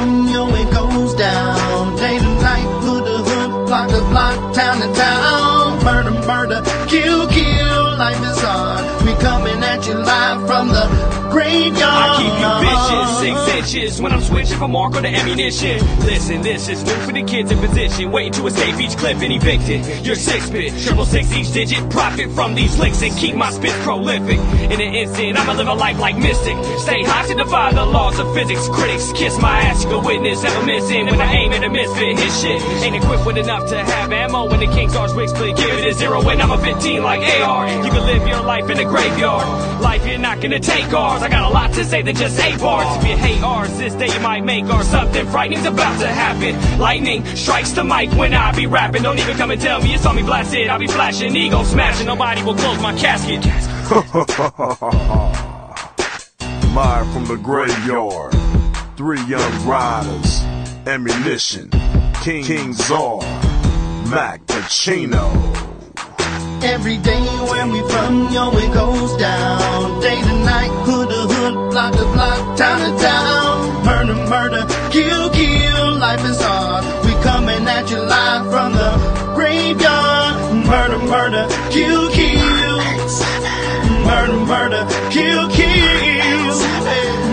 from, yo, it goes down. Day to night, hood to hood, block to block, town to town. Murder, murder, kill, kill, life is hard. We coming at you live from the graveyard. I keep you vicious, 6 inches when I'm switching from Marco to ammunition. Listen, this is new for the kids in position, waiting to escape each clip and evicted. You're 6-bit, 666 each digit, profit from these licks and keep my spit prolific. In an instant, I'ma live a life like Mystic. Stay high to defy the laws of physics. Critics kiss my ass, you can witness, never missing. When I aim at a misfit, his shit ain't equipped with enough to have ammo. When the King's Arch wigs click, give it a 0 when I'm a 15 like AR. You can live your life in the graveyard. Life, you're not gonna take ours. I got a lot to say than just 8 bars. If you hate ours, this day you might make ours. Something frightening's about to happen. Lightning strikes the mic when I be rapping. Don't even come and tell me you saw me blasted. I'll be flashing, ego smashing. Nobody will close my casket. Live from the graveyard. 3 young riders. Ammunition. King Czar. Mac Pacino. Every day where we from, yo, it goes down. Day to night, hood to hood, block to block, town to town. Murder, murder, kill, kill, life is hard. We coming at you live from the graveyard. Murder, murder, kill, kill. Murder, murder, kill, kill.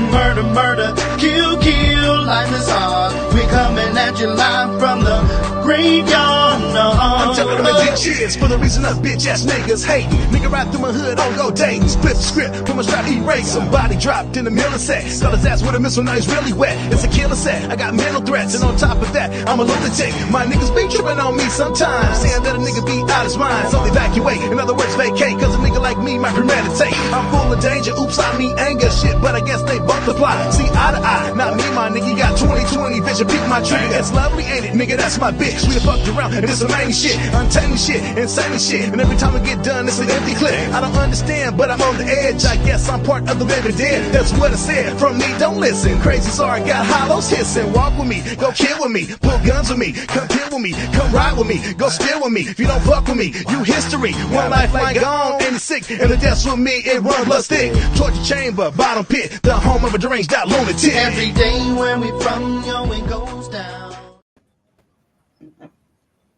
Murder, murder, kill, kill, life is hard. We coming at you live from the graveyard. I'm telling them to get cheers for the reason us bitch ass niggas hating. Nigga ride through my hood on go dating. Split the script, put my strap, erase. Somebody dropped in the middle of set. Start his ass with a missile, now he's really wet. It's a killer set. I got mental threats, and on top of that, I'm a lunatic. My niggas be tripping on me sometimes, saying that a nigga be out his mind. So evacuate, in other words, vacate. Cause a nigga like me might premeditate. I'm full of danger, oops, I mean anger. Shit, but I guess they both apply. See eye to eye, not me, my nigga. You got 20/20 vision, peek my trigger. It's lovely, ain't it, nigga? That's my bitch. We done fucked around, and it's amazing shit, untamed shit, insane shit. And every time I get done, it's an empty clip. I don't understand, but I'm on the edge. I guess I'm part of the living dead. That's what I said. From me, don't listen. Crazy, sorry, got hollows hissing. Walk with me, go kill with me, pull guns with me, come kill with me, come ride with me, go steal with me. If you don't fuck with me, you history. One lifeline gone, and it's sick. And the death's with me, it run blood stick. Torture chamber, bottom pit, the home of a deranged out lunatic. Every day where we from, yo, it goes down.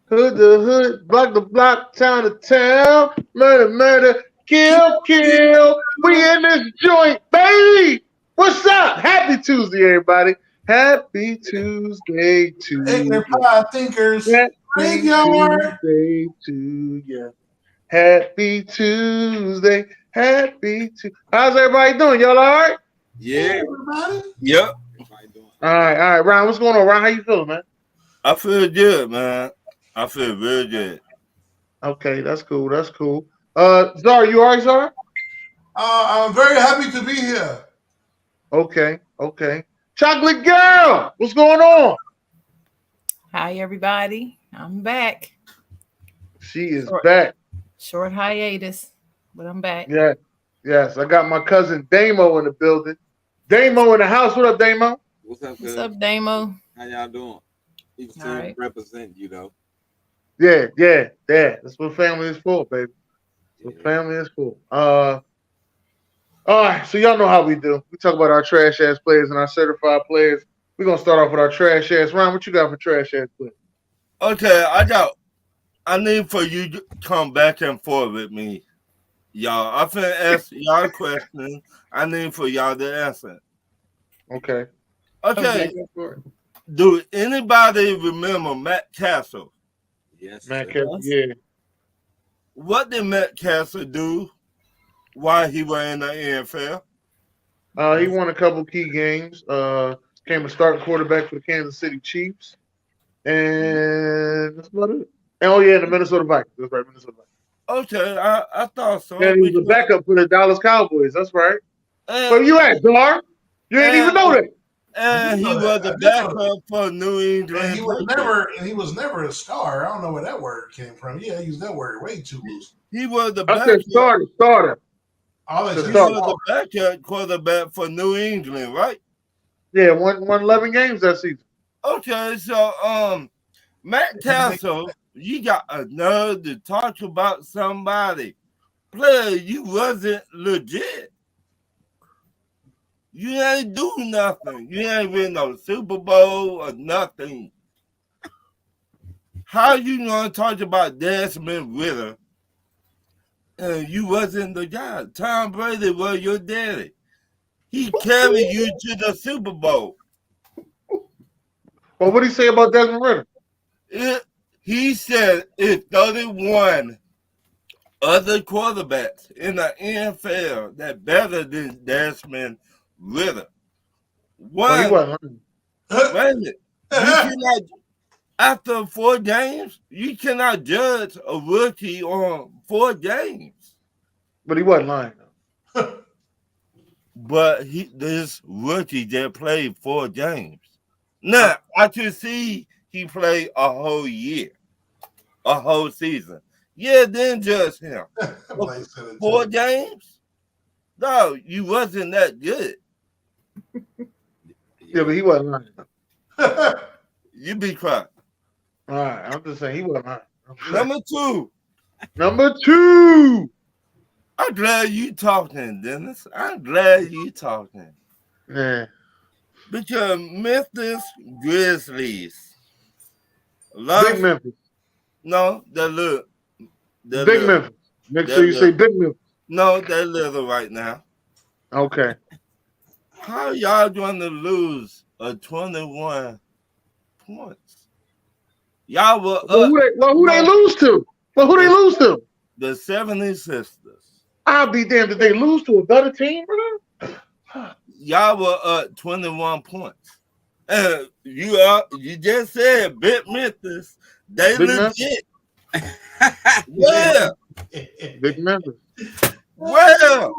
Hood to hood, block to block, town to town. Murder, murder, kill, kill. We in this joint, baby. What's up? Happy Tuesday, everybody. Happy Tuesday to Ignorant pie thinkers. Happy Graveyard. Tuesday to you. Happy Tuesday. Happy Tuesday. How's everybody doing? Y'all all right? Yeah, everybody. Yep. All right. Ryan, what's going on? Ryan, how you feeling, man? I feel good, man. I feel real good. Okay, that's cool. Zara, you all right, Zara? I'm very happy to be here. Okay. Chocolate girl, what's going on? Hi, everybody. I'm back. She is back. Short hiatus, but I'm back. Yeah. Yes, I got my cousin Damo in the building. Damo in the house. What up, Damo? What's up, What's up, Damo? How y'all doing? You can still represent, you know. Yeah. That's what family is for, baby. That's what family is for. All right, so y'all know how we do. We talk about our trash ass players and our certified players. We're gonna start off with our trash ass. Ryan, what you got for trash ass players? Okay, I need for you to come back and forth with me, y'all. I'm finna ask y'all a question. I need for y'all to answer. Okay. Do anybody remember Matt Castle? Yes. Matt Castle, yeah. What did Matt Castle do while he was in the NFL? He won a couple key games. Became a starting quarterback for the Kansas City Chiefs. And that's about it. And the Minnesota Vikings. That's right, Minnesota Vikings. Okay, I thought so. And he was a backup for the Dallas Cowboys. That's right. Where you at, Dar? You didn't even know that. And he was the backup for New England. And he was never a star. I don't know where that word came from. Yeah, I used that word way too loose. He was the backup. Starter. He was the backup quarterback for New England, right? Yeah, won 11 games that season. Okay, so Matt Castle, you got a nerve to talk about somebody. Player, you wasn't legit. You ain't do nothing. You ain't win no Super Bowl or nothing. How you gonna talk about Desmond Ritter and you wasn't the guy? Tom Brady was your daddy. He carried you to the Super Bowl. Well, what did he say about Desmond Ritter? He said if 31 other quarterbacks in the NFL that better than Desmond Ritter. Well, he wasn't lying. Wait a minute. You cannot, after 4 games, you cannot judge a rookie on 4 games. But he wasn't lying, though. But this rookie that played 4 games. Now, I can see he played a whole year, a whole season. Yeah, then judge him. 4 games? No, you wasn't that good. Yeah, but he wasn't lying. You be quiet. All right, I'm just saying he wasn't lying. Number 2. Number 2. I'm glad you talking, Dennis. I'm glad you talking. Yeah. Because Memphis Grizzlies. Big Memphis. No, they're little. Big Memphis. Make sure you say Big Memphis. No, they're little right now. Okay. How y'all going to lose a 21 points? Y'all were Well, who they lose to? Well, who they lose to? The 76ers. I'll be damned if they lose to a better team, bro. Y'all were up 21 points. You just said Big Memphis. They Big legit. Where? Big Memphis. Where?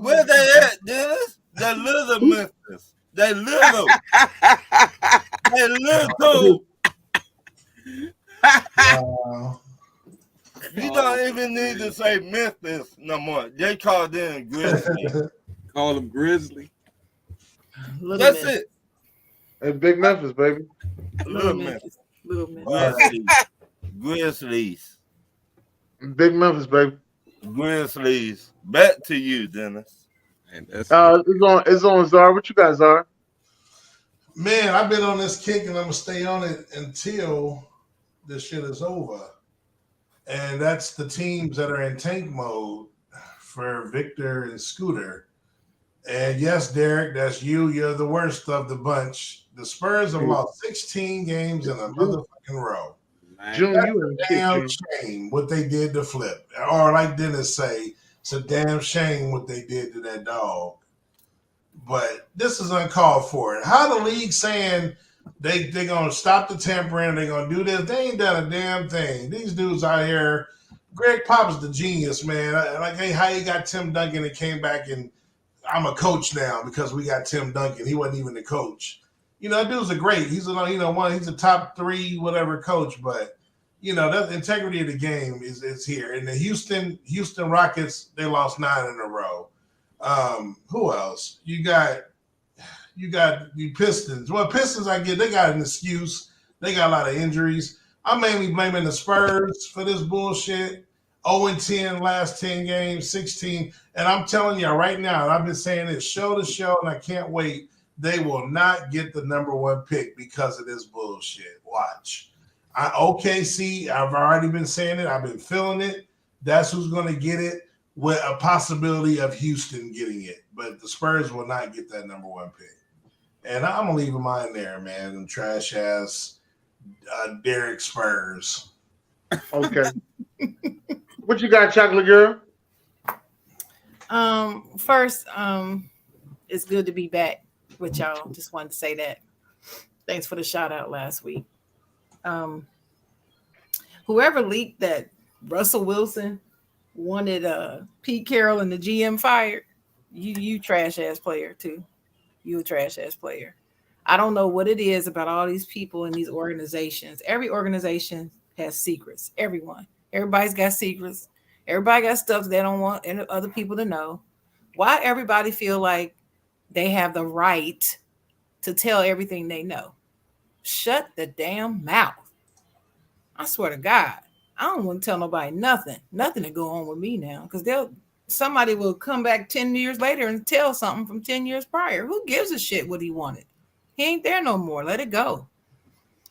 Where they at, Dennis? They little Memphis. They little. They little. Wow. You don't even need to say Memphis no more. They call them Grizzly. Call them Grizzly. That's it. It's Big Memphis, baby. Little Memphis. Little Memphis. Grizzlies. Big Memphis, baby. Grizzlies. Back to you, Dennis. And that's it's on Czar. What you got, Czar? Man, I've been on this kick and I'm gonna stay on it until this shit is over. And that's the teams that are in tank mode for Victor and Scooter. And yes, Derek, that's you. You're the worst of the bunch. The Spurs have lost 16 games in a motherfucking row. June, That's you a damn shame what they did to Flip. Or like Dennis say, it's a damn shame what they did to that dog. But this is uncalled for. How the league saying they're going to stop the tampering, they're going to do this. They ain't done a damn thing. These dudes out here, Greg Pop is the genius, man. Like, hey, how you got Tim Duncan and came back and I'm a coach now because we got Tim Duncan. He wasn't even the coach. You know, that dude's a great. He's he's a top 3 whatever coach, but you know, that integrity of the game is here. And the Houston Rockets, they lost 9 in a row. Who else? You got the Pistons. Well, Pistons, I get they got an excuse. They got a lot of injuries. I'm mainly blaming the Spurs for this bullshit. 0-10 last 10 games, 16. And I'm telling you right now, and I've been saying this show to show, and I can't wait. They will not get the number 1 pick because of this bullshit. Watch. OKC, I've already been saying it. I've been feeling it. That's who's going to get it, with a possibility of Houston getting it. But the Spurs will not get that number 1 pick. And I'm going to leave mine there, man. Them trash-ass Derrick Spurs. Okay. What you got, Chocolate Girl? First, it's good to be back with y'all. Just wanted to say that. Thanks for the shout out last week. Whoever leaked that Russell Wilson wanted Pete Carroll and the GM fired, you trash ass player too. You a trash ass player. I don't know what it is about all these people in these organizations. Every organization has secrets. Everybody's got secrets. Everybody got stuff they don't want other people to know. Why everybody feel like they have the right to tell everything they know? Shut the damn mouth. I swear to God, I don't want to tell nobody nothing to go on with me now, because somebody will come back 10 years later and tell something from 10 years prior. Who gives a shit what he wanted? He ain't there no more. Let it go.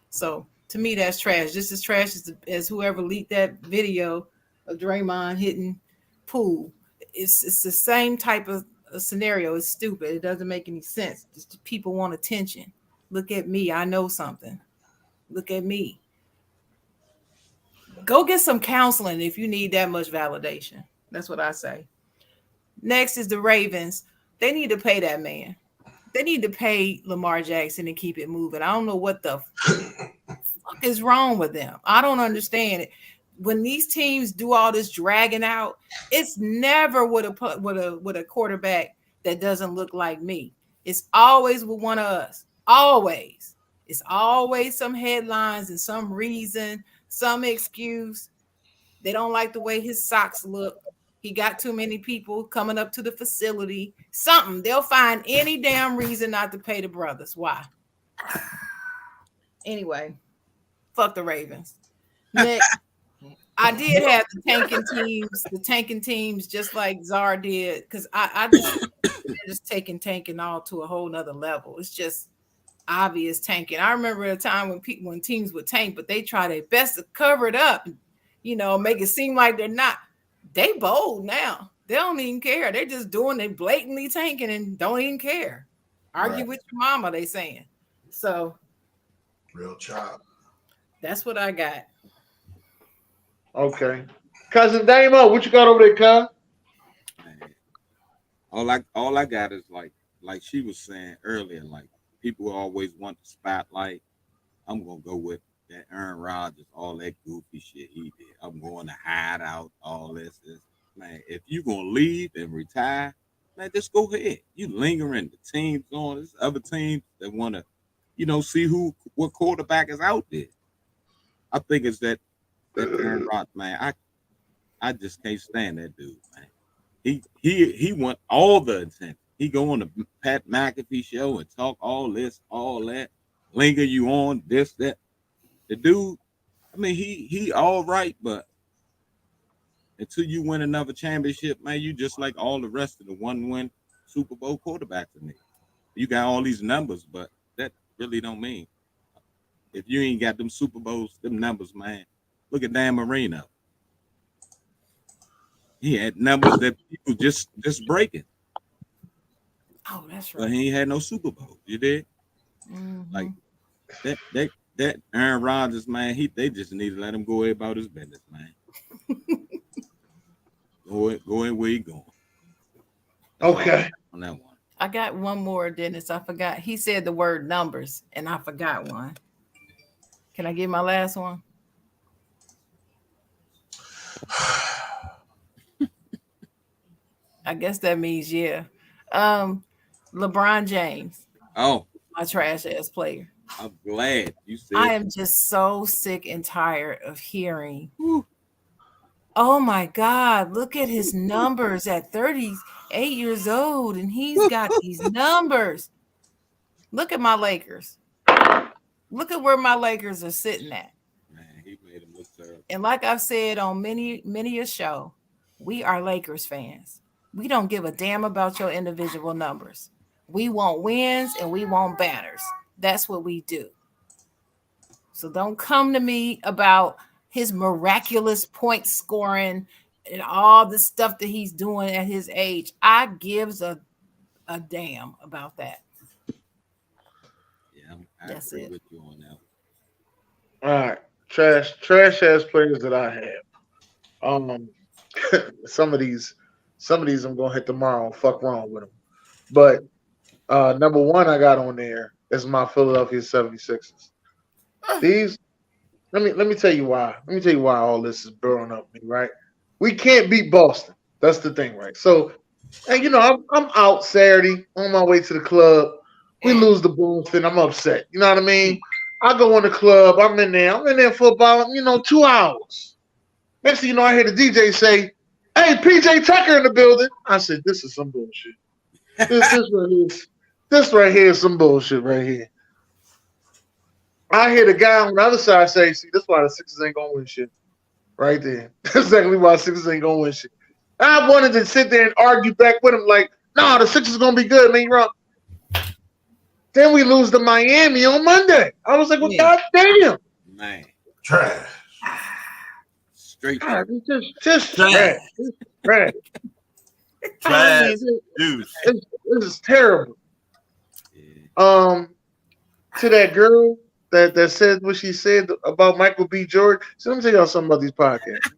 So to me, that's trash. Just as trash as whoever leaked that video of Draymond hitting Poole. It's the same type of scenario. It's stupid. It doesn't make any sense. Just people want attention. Look at me. I know something. Look at me. Go get some counseling if you need that much validation. That's what I say. Next is the Ravens. They need to pay that man. They need to pay Lamar Jackson and keep it moving. I don't know what the fuck is wrong with them. I don't understand it. When these teams do all this dragging out, it's never with a quarterback that doesn't look like me. It's always with one of us. Always. It's always some headlines and some reason, some excuse. They don't like the way his socks look. He got too many people coming up to the facility. Something. They'll find any damn reason not to pay the brothers. Why? Anyway, fuck the Ravens. Next, I did have the tanking teams just like Czar did, because I just tanking all to a whole nother level. It's just obvious tanking. I remember a time when teams would tank, but they try their best to cover it up, make it seem like they're not. They bold now. They don't even care. They're just doing it blatantly tanking and don't even care. Argue with your mama, they saying. So real child. That's what I got. Okay. Cousin Damo, what you got over there, cuz? All I got is like she was saying earlier, like people always want the spotlight. I'm gonna go with that Aaron Rodgers, all that goofy shit he did. I'm going to hide out, all this. Man, if you're gonna leave and retire, man, just go ahead. You lingering, the team's on. There's other teams that want to, see what quarterback is out there. I think it's that Aaron Rodgers, man. I just can't stand that dude, man. He want all the attention. He go on the Pat McAfee show and talk all this, all that, linger you on this, that. The dude, I mean, he all right, but until you win another championship, man, you just like all the rest of the one-win Super Bowl quarterbacks to me. You got all these numbers, but that really don't mean. If you ain't got them Super Bowls, them numbers, man. Look at Dan Marino. He had numbers that people just breaking. Oh, that's right. But he ain't had no Super Bowl. You did? Mm-hmm. Like that Aaron Rodgers, man, they just need to let him go about his business, man. go in where he going. Okay. On that one. I got one more, Dennis. I forgot. He said the word numbers, and I forgot one. Can I get my last one? I guess that means yeah. LeBron James. Oh. My trash ass player. I'm glad you said I am just so sick and tired of hearing. Oh my God, look at his numbers at 38 years old, and he's got these numbers. Look at my Lakers. Look at where my Lakers are sitting at. Man, he made him look terrible. And like I've said on many a show, we are Lakers fans. We don't give a damn about your individual numbers. We want wins and we want banners. That's what we do. So don't come to me about his miraculous point scoring and all the stuff that he's doing at his age. I gives a damn about that. Yeah, I agree with you on that. All right. Trash ass players that I have. Some of these I'm gonna hit tomorrow and fuck wrong with them. But number one I got on there is my Philadelphia 76ers. These, let me tell you why. Let me tell you why all this is burning up me, right? We can't beat Boston. That's the thing, right? So, and I'm out Saturday on my way to the club. We lose the Boston. I'm upset. You know what I mean? I go in the club. I'm in there for about 2 hours. Next thing you know, I hear the DJ say, "Hey, PJ Tucker in the building." I said, "This is some bullshit. This right here is some bullshit right here." I hear the guy on the other side say, "See, that's why the Sixers ain't gonna win shit." Right there. That's exactly why the Sixers ain't gonna win shit. I wanted to sit there and argue back with him like, no, the Sixers gonna be good, man. You're wrong. Then we lose to Miami on Monday. I was like, well, God damn. Man. Trash. Straight God, just trash. Just trash. Trash juice. This is terrible. Yeah. To that girl that said what she said about Michael B. Jordan. So let me tell y'all something about these podcasts.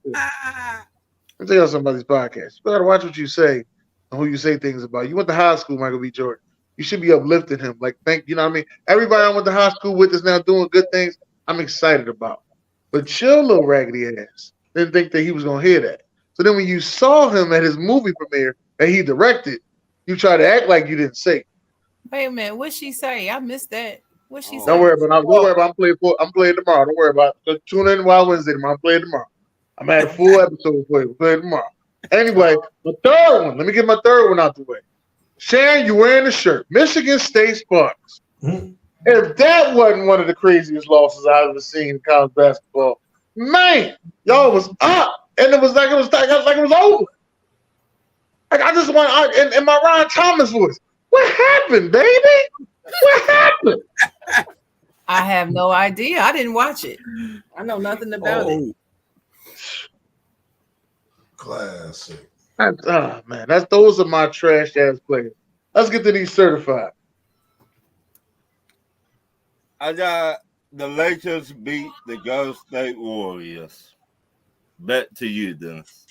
You gotta watch what you say and who you say things about. You went to high school, Michael B. Jordan. You should be uplifting him. Like, you know what I mean? Everybody I went to high school with is now doing good things. I'm excited about. But your little raggedy ass didn't think that he was gonna hear that. So then when you saw him at his movie premiere that he directed, you try to act like you didn't say. Wait a minute, what'd she say? I missed that. What she say? Don't worry about it. I'm playing tomorrow. Don't worry about it. Tune in Wild Wednesday tomorrow. I'm playing tomorrow. I'm at a full episode for you. We'll play tomorrow. Anyway, the third one. Let me get my third one out the way. Sharon, you wearing the shirt. Michigan State Sparks. Mm-hmm. If that wasn't one of the craziest losses I've ever seen in college basketball, man, y'all was up. And it was like it was over. Like I just want in my Ryan Thomas voice. What happened, baby? What happened? I have no idea. I didn't watch it. I know nothing about it. Classic. Man, those are my trash ass players. Let's get to these certified. I got the Lakers beat the Golden State Warriors. Bet to you, Dennis.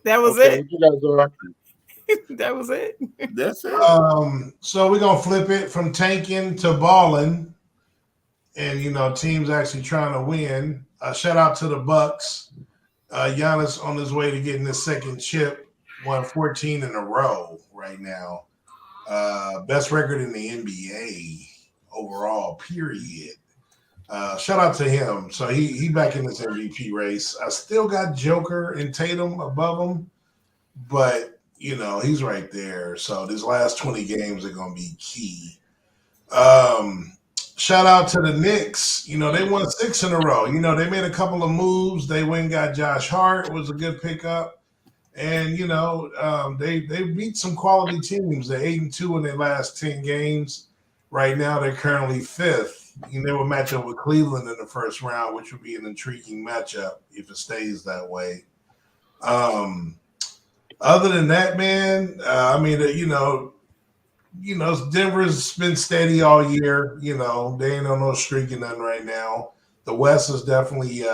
That was it. That was it. That's it. So we're gonna flip it from tanking to balling, and teams actually trying to win. Shout out to the Bucks. Giannis on his way to getting his second chip, won 14 in a row right now. Best record in the NBA overall, period. Shout out to him. So he back in this MVP race. I still got Joker and Tatum above him, but he's right there. So these last 20 games are going to be key. Shout out to the Knicks. They won 6 in a row. They made a couple of moves. They went and got Josh Hart. It was a good pickup. And, they beat some quality teams. They're 8-2 in their last 10 games. Right now, they're currently 5th. They will match up with Cleveland in the first round, which would be an intriguing matchup if it stays that way. Other than that, man, Denver's been steady all year. They ain't on no streak or nothing right now. The West is definitely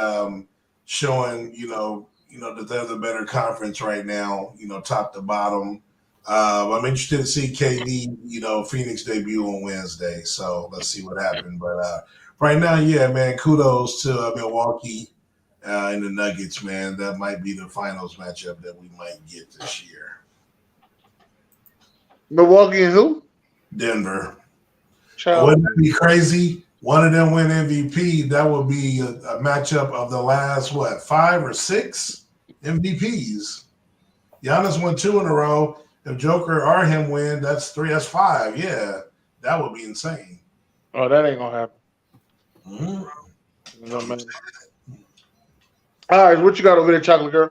showing, that they're the better conference right now, top to bottom. I'm interested to see KD, Phoenix debut on Wednesday. So let's see what happens. But right now, yeah, man, kudos to Milwaukee and the Nuggets, man. That might be the finals matchup that we might get this year. Milwaukee and who? Denver. Wouldn't that be crazy? One of them win MVP. That would be a matchup of the last, 5 or 6 MVPs. Giannis won 2 in a row. If Joker or him win, that's 3, that's 5. Yeah, that would be insane. Oh, that ain't gonna happen. Mm-hmm. No, man. All right, what you got over there, Chocolate Girl?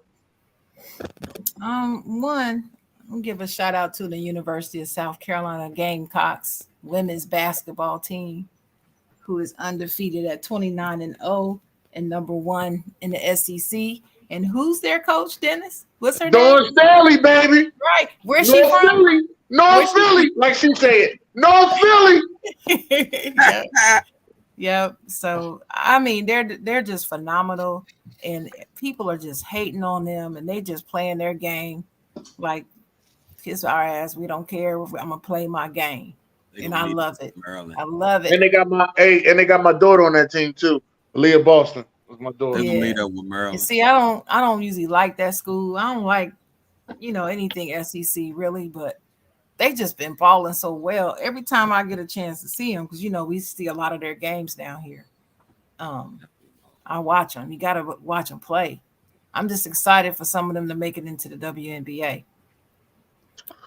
One, I'll give a shout out to the University of South Carolina Gamecocks women's basketball team, who is undefeated at 29-0 and number 1 in the SEC. And who's their coach, Dennis? What's her name? Dawn Staley, baby. Right. Where's she from? Philly. North Philly, like she said. North Philly. Yep. So I mean, they're just phenomenal, and people are just hating on them, and they just playing their game like kiss our ass. We don't care. I'm gonna play my game, and I love it. I love it. And they got my daughter on that team too. Leah Boston was my daughter. They're gonna meet up with Maryland. And see, I don't usually like that school. I don't like anything SEC really, but they just been balling so well. Every time I get a chance to see them, because we see a lot of their games down here. I watch them. You gotta watch them play. I'm just excited for some of them to make it into the WNBA.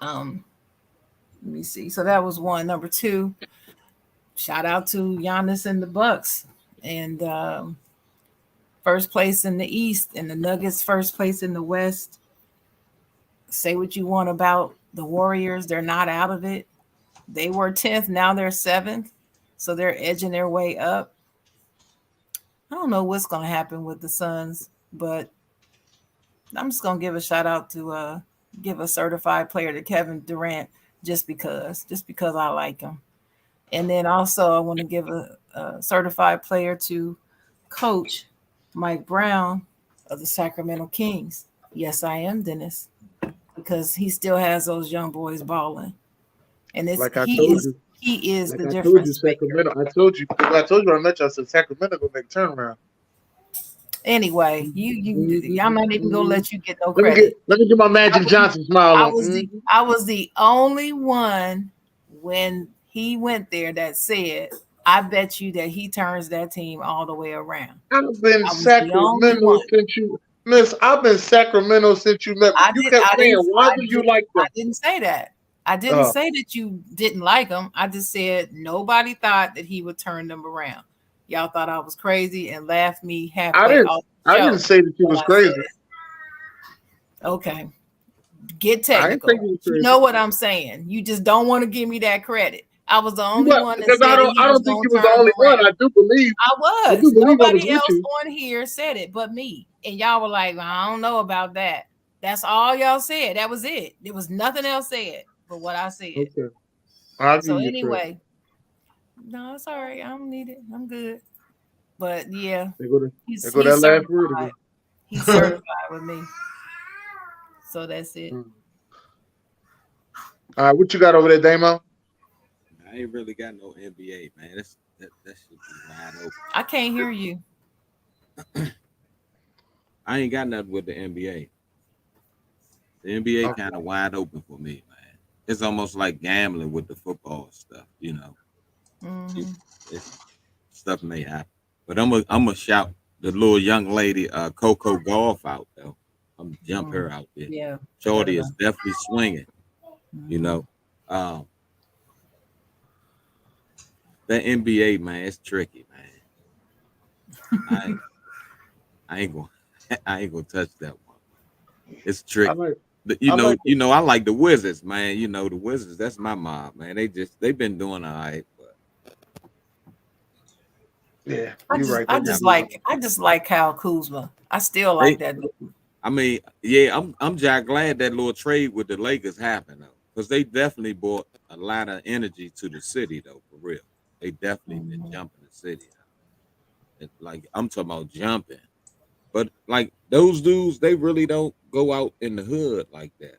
Let me see. So that was one. Number 2, shout out to Giannis and the Bucks. And first place in the East, and the Nuggets first place in the West. Say what you want about the Warriors. They're not out of it. They were 10th. Now they're 7th. So they're edging their way up. I don't know what's going to happen with the Suns, but I'm just going to give a shout out to give a certified player to Kevin Durant just because I like him. And then also I want to give a certified player to Coach Mike Brown of the Sacramento Kings. Yes, I am, Dennis, because he still has those young boys balling. And it's Like I told you. He is Like the I difference. told you, Sacramento. I told you when I met you, I said Sacramento gonna make a turnaround. Anyway, I'm not even gonna let you get no credit. Let me get my Magic Johnson smile on. I was the only one when he went there that said, I bet you that he turns that team all the way around. I've been Sacramento since you, Miss. I've been Sacramento since you met me. You kept saying, why do you like them? I didn't say that. I didn't say that you didn't like him. I just said nobody thought that he would turn them around. Y'all thought I was crazy and laughed me halfway off the show. I didn't say that you was crazy. Okay. Get technical. You know what I'm saying. You just don't want to give me that credit. I was the only one that said I don't think you was the only one. I do believe. I was. Nobody else on here said it but me. And y'all were like, well, I don't know about that. That's all y'all said. That was it. There was nothing else said but what I said. Okay. So anyway, no, it's all right. I don't need it. I'm good. But yeah, he's certified. He's certified with me. So that's it. All right, what you got over there, Damo? I ain't really got no NBA, man. That should be wide open. I can't hear you. I ain't got nothing with the NBA. The NBA kind of wide open for me, man. It's almost like gambling with the football stuff, you know. Stuff may happen, but I'm gonna shout the little young lady, Coco Golf out though. I'm gonna jump her out there. Yeah, Shorty is definitely swinging. You know, that NBA, man, it's tricky, man. I ain't gonna touch that one. It's tricky. You know, I like the Wizards, man. You know, the Wizards, that's my mob, man. They've been doing all right, but yeah, I just like Kyle Kuzma. I still like that dude. I mean, yeah, I'm just glad that little trade with the Lakers happened though, because they definitely brought a lot of energy to the city though, for real. They definitely been jumping the city. Like I'm talking about jumping. But like those dudes, they really don't go out in the hood like that.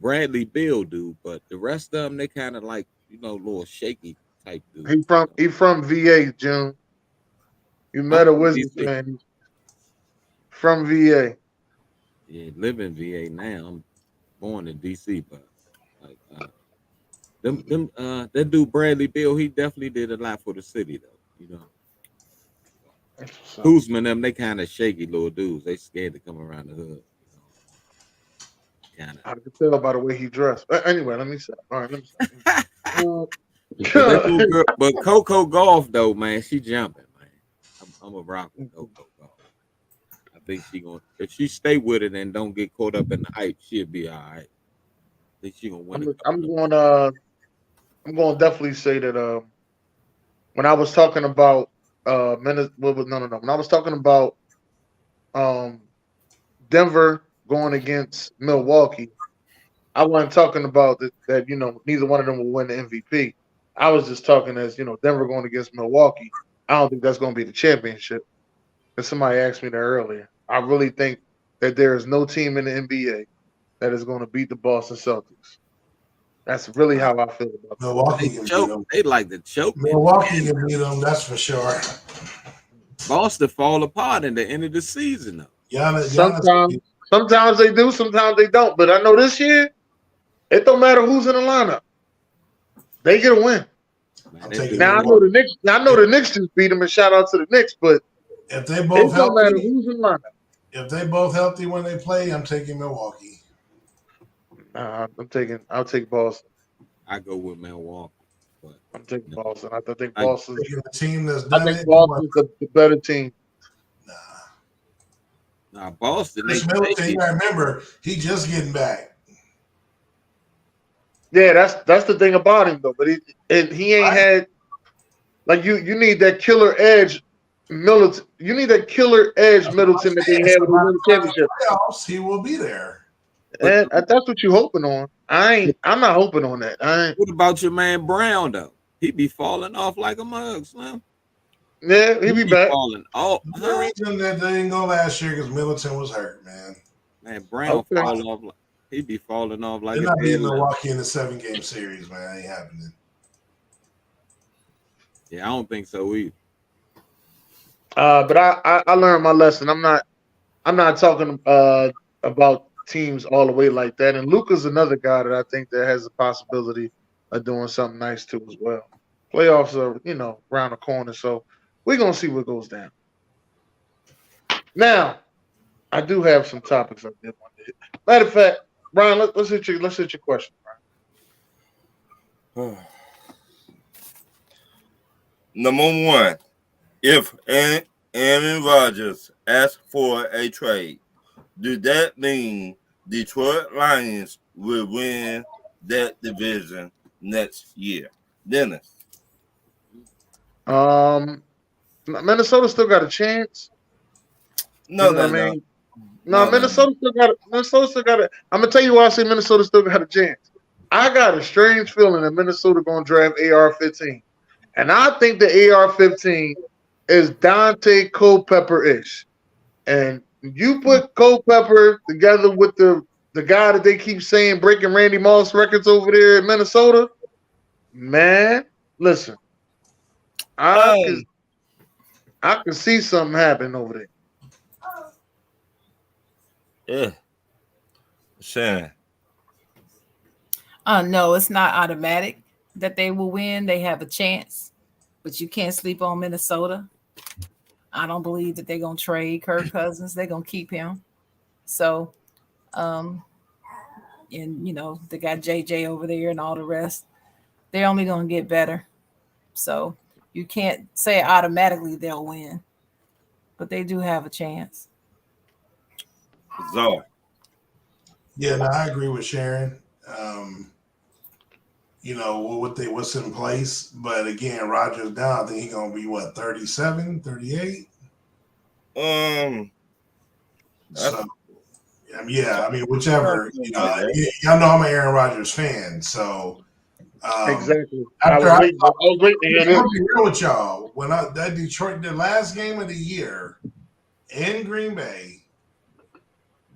Bradley Beal do, but the rest of them, they kind of like, you know, little shaky type dude. He from VA, June. You met a Wizards fan. From VA. Yeah, live in VA now. I'm born in DC, but like that dude Bradley Beal, he definitely did a lot for the city though, you know. Kuzma and them, they kind of shaky little dudes. They scared to come around the hood. Kind of. I can tell by the way he dressed. But anyway, let me stop. All right, let me stop. But Coco Golf though, man, she jumping, man. I'm a rock with Coco Golf. I think she gonna, if she stay with it and don't get caught up in the hype, she'll be all right. I think she gonna win. I'm going to definitely say that when I was talking about when I was talking about Denver going against Milwaukee, I wasn't talking about that you know neither one of them will win the MVP. I was just talking as you know Denver going against Milwaukee. I don't think that's going to be the championship. Because somebody asked me that earlier. I really think that there is no team in the NBA that is going to beat the Boston Celtics. That's really how I feel about Milwaukee. They like to choke. Milwaukee can beat them, that's for sure. Boston fall apart in the end of the season, though. Sometimes they do, sometimes they don't. But I know this year, it don't matter who's in the lineup. They get a win. Now I know the Knicks just beat them, and shout out to the Knicks. But if they both don't matter who's in the lineup. If they both healthy when they play, I'm taking Milwaukee. I'll take Boston. I go with Milwaukee. But I'm taking Boston. I think Boston's the team that's done Boston's the better team. Now Boston, Chris Middleton, you gotta remember, he just getting back. Yeah, that's the thing about him though. But he ain't had like you need that killer edge Middleton. You need that killer edge Middleton that they had with the championship. Playoffs, he will be there. And that's what you hoping on. I'm not hoping on that. What about your man Brown though? He be falling off like a mug, Slim. Yeah, he be back. Falling off. The reason that they didn't go last year because Middleton was hurt, man. Man, Brown fall off. He be falling off like. They're not beating Milwaukee in the 7-game series, man. That ain't happening. Yeah, I don't think so either. But I learned my lesson. I'm not talking about teams all the way like that. And Luka's another guy that I think that has the possibility of doing something nice too as well. Playoffs are around the corner, so we're gonna see what goes down. Now, I do have some topics I did want to hit. Matter of fact, Brian, let's hit your question, Brian. Number one, if Aaron Rodgers asks for a trade, does that mean Detroit Lions will win that division next year? Dennis. Minnesota still got a chance. No, I mean, Minnesota still got it. I'm gonna tell you why I say Minnesota still got a chance. I got a strange feeling that Minnesota gonna draft AR-15, and I think the AR-15 is Dante Culpepper-ish. And you put Culpepper together with the guy that they keep saying breaking Randy Moss records over there in Minnesota, man. Listen, I can see something happen over there. Yeah. Sure. No, it's not automatic that they will win. They have a chance, but you can't sleep on Minnesota. I don't believe that they're going to trade Kirk Cousins. They're going to keep him. So, and they got JJ over there and all the rest. They're only going to get better. So you can't say automatically they'll win, but they do have a chance. So, yeah, no, I agree with Sharon. What's in place, but again, Rodgers down. I think he's gonna be 37, 38. So, whichever. Y'all know I'm an Aaron Rodgers fan, so exactly. I was waiting to hear this. I'll be real with y'all. When that Detroit, the last game of the year in Green Bay.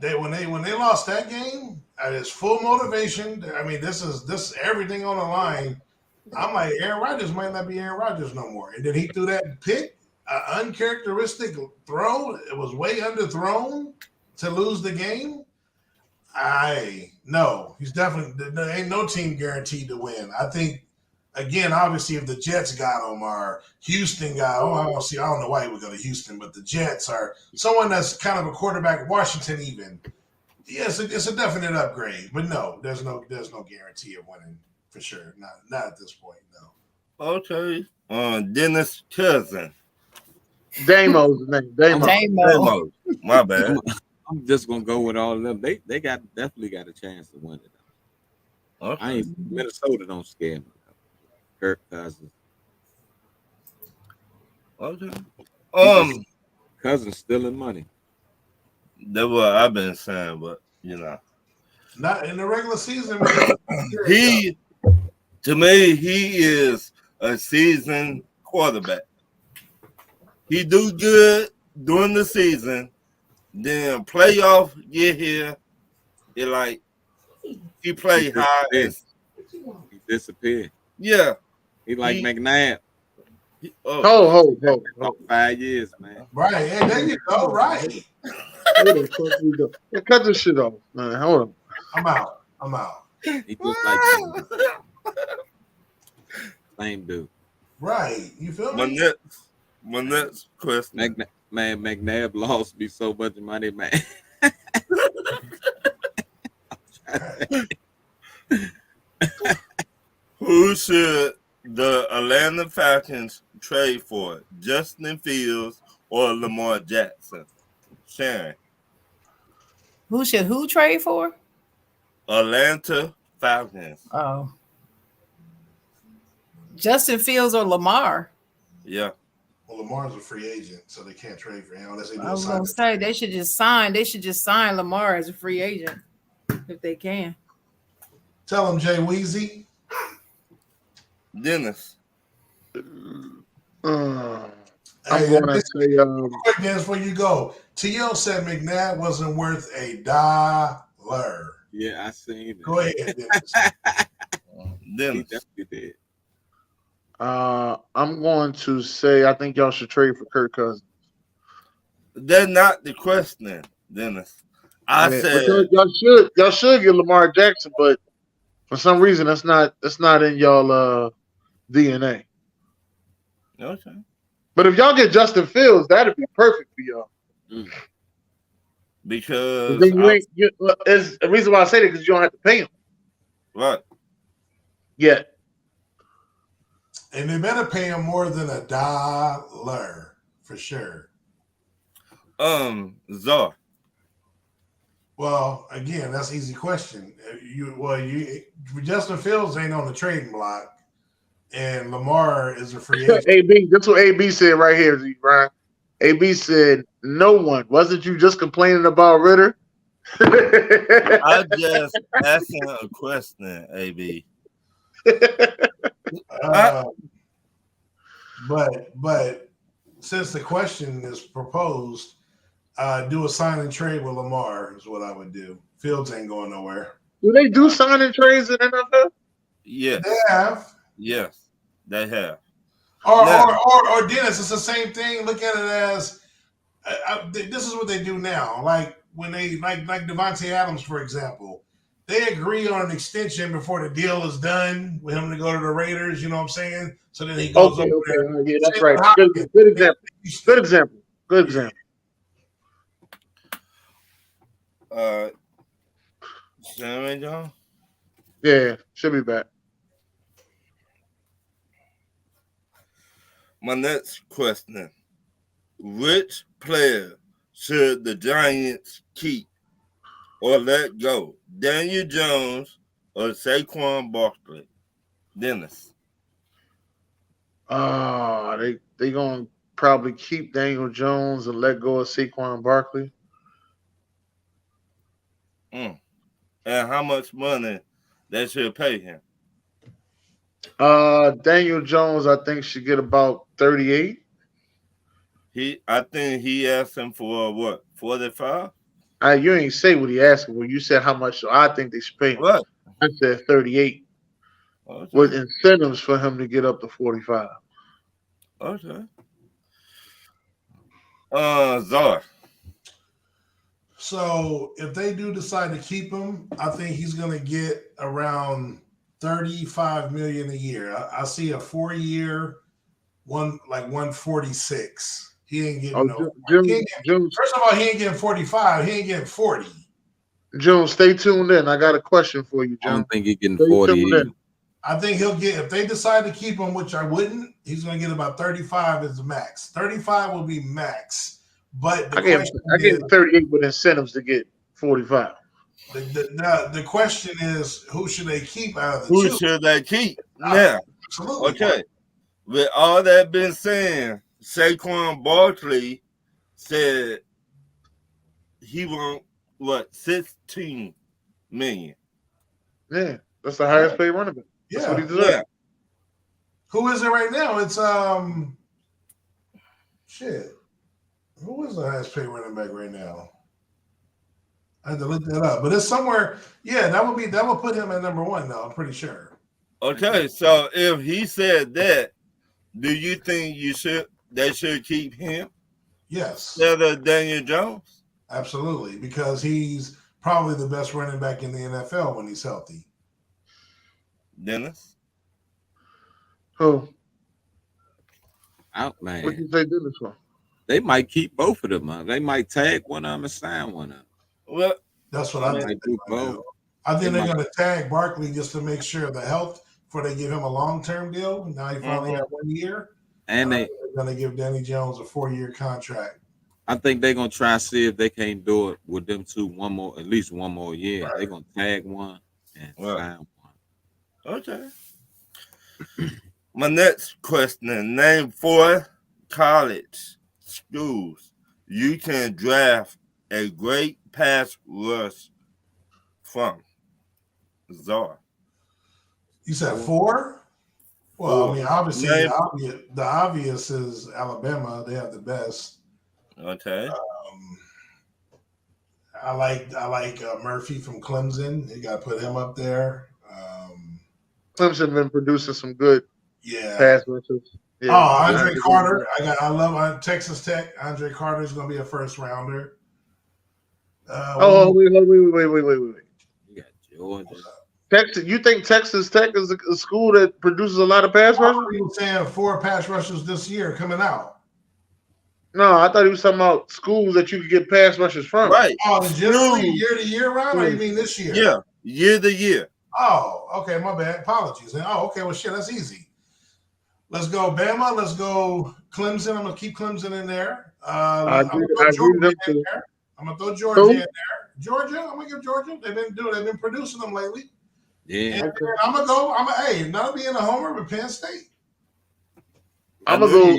When they lost that game, it's full motivation. I mean, this is everything on the line. I'm like, Aaron Rodgers might not be Aaron Rodgers no more. And then he threw that pick, uncharacteristic throw. It was way underthrown to lose the game. He's definitely there ain't no team guaranteed to win. I think. Again, obviously, if the Jets got him or Houston got him, I don't know why he would go to Houston, but the Jets are someone that's kind of a quarterback, Washington even. Yes, it's a definite upgrade, but no, there's no guarantee of winning for sure. Not at this point, no. Okay. Dennis Cousin. Damo's name. Damo. My bad. I'm just gonna go with all of them. They definitely got a chance to win it. Okay. Minnesota don't scare me. Kirk Cousins. Okay. Cousins stealing money. That's what I've been saying, but not in the regular season. To me, he is a seasoned quarterback. He do good during the season, then playoff get here. It like he play high. He disappeared. Yeah. He like McNabb. 5 years, man. Right. Hey, there you go. Right. Cut this shit off, man. Hold on. I'm out. He just like same dude. Right. You feel me? My next question. McNabb lost me so much money, man. Who should the Atlanta Falcons trade for? Justin Fields or Lamar Jackson? Sharon. Who trade for? Atlanta Falcons. Oh, Justin Fields or Lamar? Yeah. Well, Lamar's a free agent, so they can't trade for him unless they do I a was sign. gonna say they should just sign Lamar as a free agent if they can. Tell him, Jay Weezy. Dennis. I'm going to say. Quick, Dennis, before you go, T.O. said McNabb wasn't worth $1. Yeah, I seen it. Go ahead, Dennis. He Dennis. definitely did. I'm going to say I think y'all should trade for Kirk Cousins. That's not the question, Dennis. I said y'all should get Lamar Jackson, but for some reason that's not in y'all DNA. okay. But if y'all get Justin Fields, that'd be perfect for y'all. Because Then it's the reason why I say that because you don't have to pay him. right. Yet. And they better pay him more than $1 for sure. Czar. Well, again, that's an easy question. Justin Fields ain't on the trading block, and Lamar is a free agent. AB, that's what AB said right here, Ryan. AB said, "No one. Wasn't you just complaining about Ritter?" I just asking a question, AB. But since the question is proposed, do a sign and trade with Lamar is what I would do. Fields ain't going nowhere. Do they do sign and trades in NFL? Yes. They have. Yes, they have. Or Dennis, it's the same thing. Look at it as this is what they do now. Like when they like Devontae Adams, for example, they agree on an extension before the deal is done with him to go to the Raiders. You know what I'm saying? So then he goes over there. Yeah, that's right. Good example. Good example. Good example. Sammy John? Yeah, should be back. My next question. Which player should the Giants keep or let go? Daniel Jones or Saquon Barkley? Dennis. They gonna probably keep Daniel Jones and let go of Saquon Barkley. And how much money they should pay him? Daniel Jones, I think, should get about 38. I think he asked him for what, 45? You ain't say what he asked for. You said how much I think they should pay him. What? I said 38. Okay. With incentives for him to get up to 45. Okay. Czar. So if they do decide to keep him, I think he's going to get around $35 million a year. I see a 4-year, 146. He ain't getting first of all, he ain't getting 45. He ain't getting 40. June, stay tuned in. I got a question for you, June. I don't think he's getting 40. I think he'll get, if they decide to keep him, which I wouldn't, he's going to get about 35 as the max. 35 will be max. But I gave 38 with incentives to get 45. The question is, who should they keep out of the Who two? should they keep? Yeah. Absolutely. Okay. With all that been said, Saquon Barkley said he want what, 16 million. Yeah, that's the highest paid running back. That's what he deserves. Yeah. Who is it right now? It's shit. Who is the highest paid running back right now? I had to look that up, but it's somewhere. Yeah, that would put him at number 1 now. I'm pretty sure. Okay, so if he said that, do you think they should keep him? Yes. Instead of Daniel Jones? Absolutely, because he's probably the best running back in the NFL when he's healthy. Dennis? Who? Out, man. What did you say Dennis for? They might keep both of them. They might tag one of them and sign one of them. Well, that's what I think. I think they're going to tag Barkley just to make sure the health before they give him a long-term deal. Now he finally got 1 year. And they're going to give Danny Jones a 4-year contract. I think they're gonna try to see if they can't do it with them two at least one more year. They're gonna tag one and sign one. Okay. My next question: name 4 college schools you can draft a great pass rush from. Czar. You said 4? Well, I mean, obviously, the obvious is Alabama. They have the best. Okay. I like Murphy from Clemson. You got to put him up there. Clemson been producing some good pass rushes. Yeah. Andre Carter. I love Texas Tech. Andre Carter is going to be a first rounder. Wait. You got Georgia. Texas, you think Texas Tech is a school that produces a lot of pass rushers? You saying 4 pass rushers this year coming out? No, I thought he was talking about schools that you could get pass rushers from. Right. Oh, generally year to year round, or you mean this year? Yeah, year to year. Oh, okay, my bad. Apologies. Oh, okay, well, shit, that's easy. Let's go Bama. Let's go Clemson. I'm gonna keep Clemson in there. I'm gonna throw Georgia in there. Georgia, I'm gonna give Georgia. They've been producing them lately. Yeah. And I'm gonna go. Not being a homer, but Penn State. I'm gonna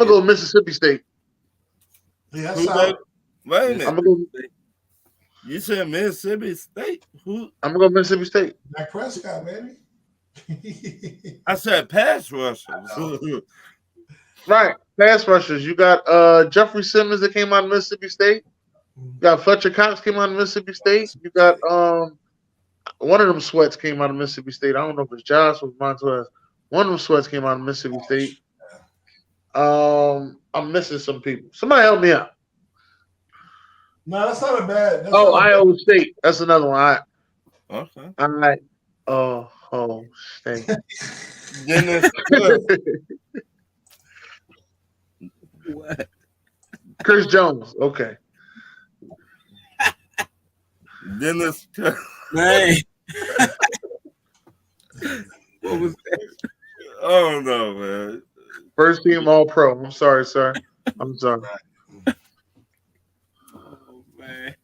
go Mississippi State. Yeah, Wait a minute. I'm gonna go. You said Mississippi State? Who? I'm gonna go Mississippi State. Dak Prescott, baby. I said pass rushers. Right, pass rushers. You got Jeffrey Simmons that came out of Mississippi State. You got Fletcher Cox came out of Mississippi State. You got one of them sweats came out of Mississippi State. I don't know if it's Josh or Montez. One of them sweats came out of Mississippi State. I'm missing some people. Somebody help me out. No, that's not a bad. Iowa State. That's another one. Okay. All right. Ohio State. What? Chris Jones. Okay. Dennis. Man. What was that? Oh no, man. First team All Pro. I'm sorry, sir. I'm sorry. Oh man.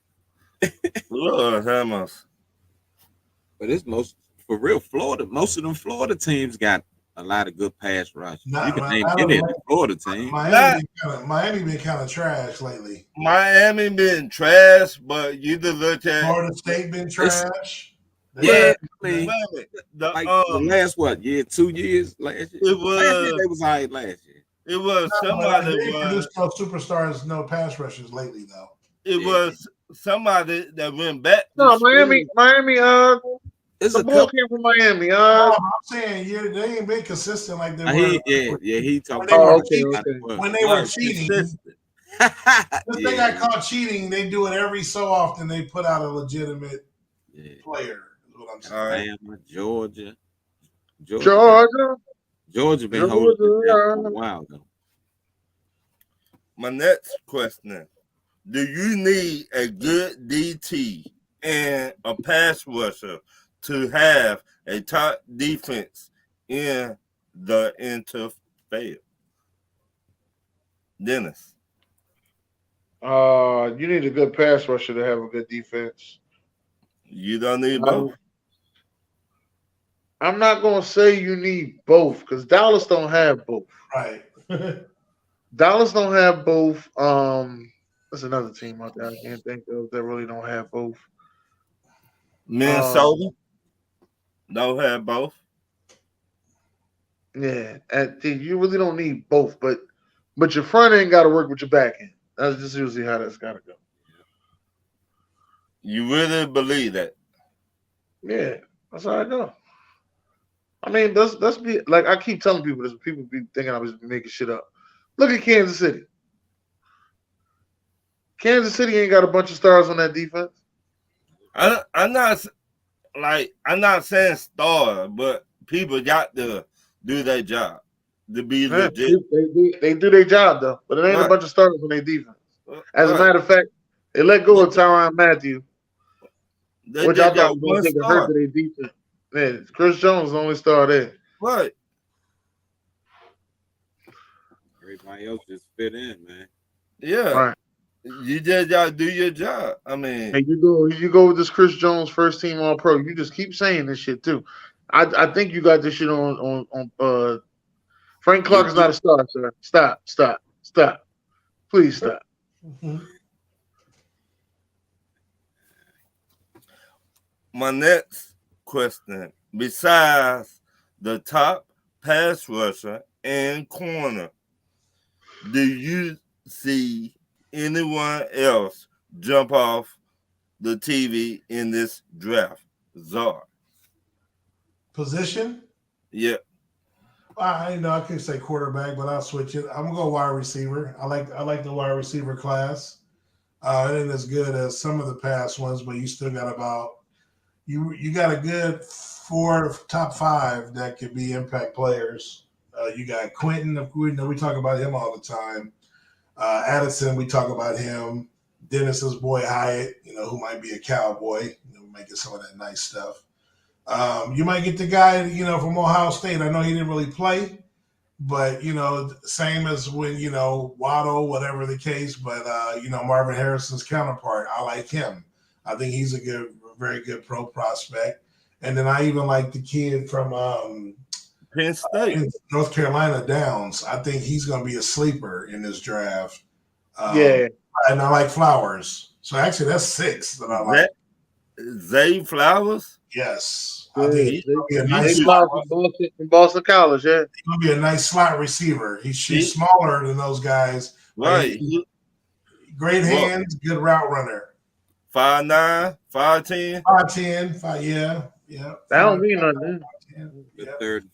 Lord Hammers. But it's for real. Florida. Most of them Florida teams got a lot of good pass rush. You can name any of the Florida teams. Miami been kind of trash lately. Miami been trash, but you just look at Florida State been trash. The last 2 years last year. It was. Last year they was all right last year. It was somebody. They produced no superstars, no pass rushers lately though. It was somebody that went back. No, Miami. The ball came from Miami. I'm saying they ain't been consistent like they were. He talked when they were cheating. Since they got caught cheating, they do it every so often. They put out a legitimate player. Is what I'm saying. Georgia been holding it down for a while though. My next question: do you need a good DT and a pass rusher to have a top defense in the NFL? Dennis. You need a good pass rusher to have a good defense. You don't need both. I'm not gonna say you need both because Dallas don't have both. Right. Dallas don't have both. There's another team out there I can't think of that really don't have both. Minnesota don't have both. Yeah, and you really don't need both, but your front end got to work with your back end. That's just usually how that's got to go. You really believe that? Yeah, that's how I go. I mean, let's be like I keep telling people this. People be thinking I was making shit up. Look at Kansas City. Kansas City ain't got a bunch of stars on that defense. I'm not saying star, but people got to do their job to be legit. They do their job though, but it ain't a bunch of stars on their defense. As a matter of fact, they let go of Tyrann Mathieu, which I thought was going to take a hurt to their defense. Man, Chris Jones is the only star there. Right. Everybody else just fit in, man. Yeah. Right. You just gotta do your job. I mean, And you go with this Chris Jones first team All Pro. You just keep saying this shit too. I think you got this shit on Frank Clark is not a star, sir. Stop. Please stop. my next question, besides the top pass rusher and corner, do you see anyone else jump off the TV in this draft? Czar. Position? Yeah. I could say quarterback, but I'll switch it. I'm gonna go wide receiver. I like the wide receiver class. It ain't as good as some of the past ones, but you still got about you got a good 4 top 5 that could be impact players. You got Quentin. We talk about him all the time. Addison, we talk about him. Dennis's boy Hyatt, who might be a Cowboy, making some of that nice stuff. You might get the guy, from Ohio State. I know he didn't really play, but, same as when, Waddle, whatever the case, but, Marvin Harrison's counterpart, I like him. I think he's a very good pro prospect. And then I even like the kid from Penn State, North Carolina, Downs. I think he's going to be a sleeper in this draft. Yeah. And I like Flowers. So actually that's 6 that I like. Zay Flowers? Yes. Yeah, I think he's going to be a nice from Boston College, yeah. He's going to be a nice slot receiver. She's smaller than those guys. Right. Great hands, good route runner. 5'9", 5'10". 5'10", yeah. That don't mean nothing.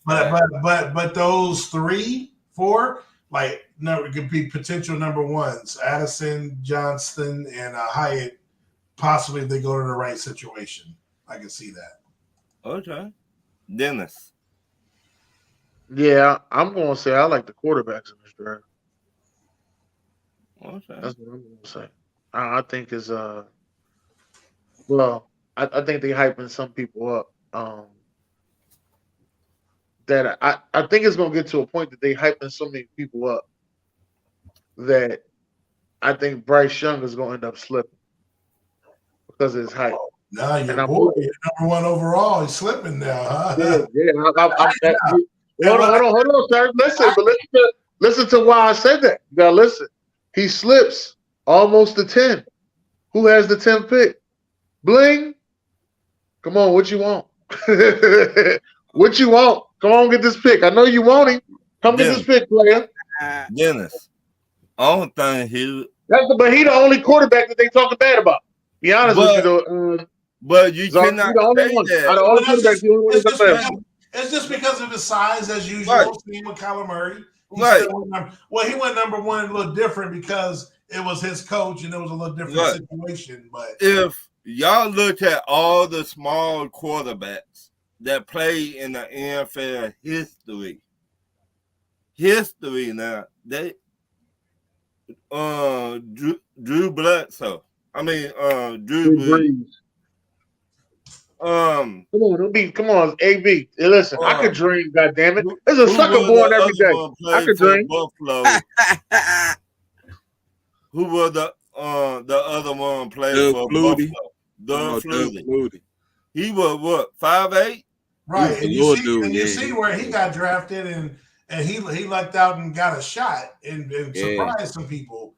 But those 3, 4, could be potential number ones. Addison, Johnston, and Hyatt. Possibly if they go to the right situation. I can see that. Okay. Dennis. Yeah, I'm going to say I like the quarterbacks in this draft. Okay. That's what I'm going to say. I think is well, I think they hyping some people up. That I think it's going to get to a point that they hyping so many people up that I think Bryce Young is going to end up slipping because of his height. Nah, your boy, number 1 overall, he's slipping now, huh? Yeah. Hold on, sir. Listen to why I said that. You gotta listen. He slips almost to 10. Who has the 10th pick? Bling. Come on, what you want? What you want? Come on, get this pick. I know you want him. Come get this pick, player. Dennis. I don't think but he the only quarterback that they talking bad about. Be honest with you, though. But you cannot say that. It's just because of his size, as usual. Right. Same with Kyler Murray. He went number 1 a little different because it was his coach and it was a little different situation. But if y'all look at all the small quarterbacks that play in the NFL history now, they Drew Bledsoe. Drew Brees. Come on, AB. Hey, listen, I could dream, goddammit. There's a sucker born every day. I could dream. Buffalo. Who was the other one playing for Buffalo? Doug Flutie. He was what, 5'8"? Right. And you see where he got drafted and he lucked out and got a shot and surprised some people.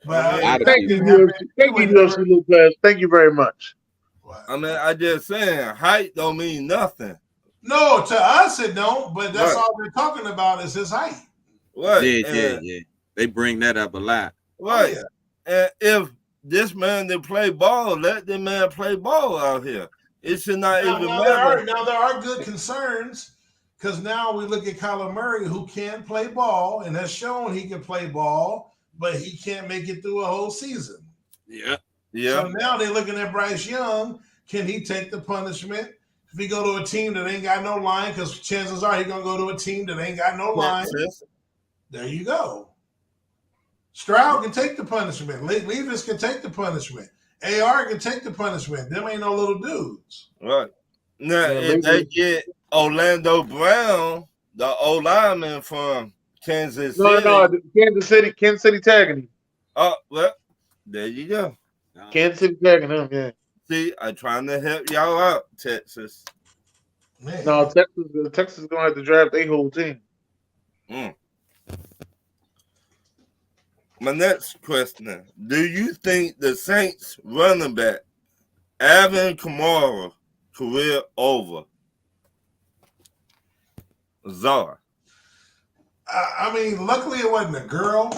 But thank you, UFC Lopez. Thank you very much. I just saying, height don't mean nothing. No, to us it don't, but that's all they're talking about is his height. Right. Yeah. They bring that up a lot. Right. And if this man didn't play ball, let the man play ball out here. It should not even matter. There are good concerns because now we look at Kyler Murray, who can play ball and has shown he can play ball, but he can't make it through a whole season. Yeah. So now they're looking at Bryce Young. Can he take the punishment? If he go to a team that ain't got no line, because chances are he's going to go to a team that ain't got no line. There you go. Stroud can take the punishment. Levis can take the punishment. AR can take the punishment. Them ain't no little dudes. Right. Now, if they get Orlando Brown, the O-lineman from Kansas No, City. no, Kansas City tagging him. Oh, well, there you go. Kansas City tagging him, yeah. See, I'm trying to help y'all out, Texas. Man. No, Texas is gonna have to draft a whole team. My next question: do you think the Saints running back Alvin Kamara career over? Czar. I mean, luckily it wasn't a girl.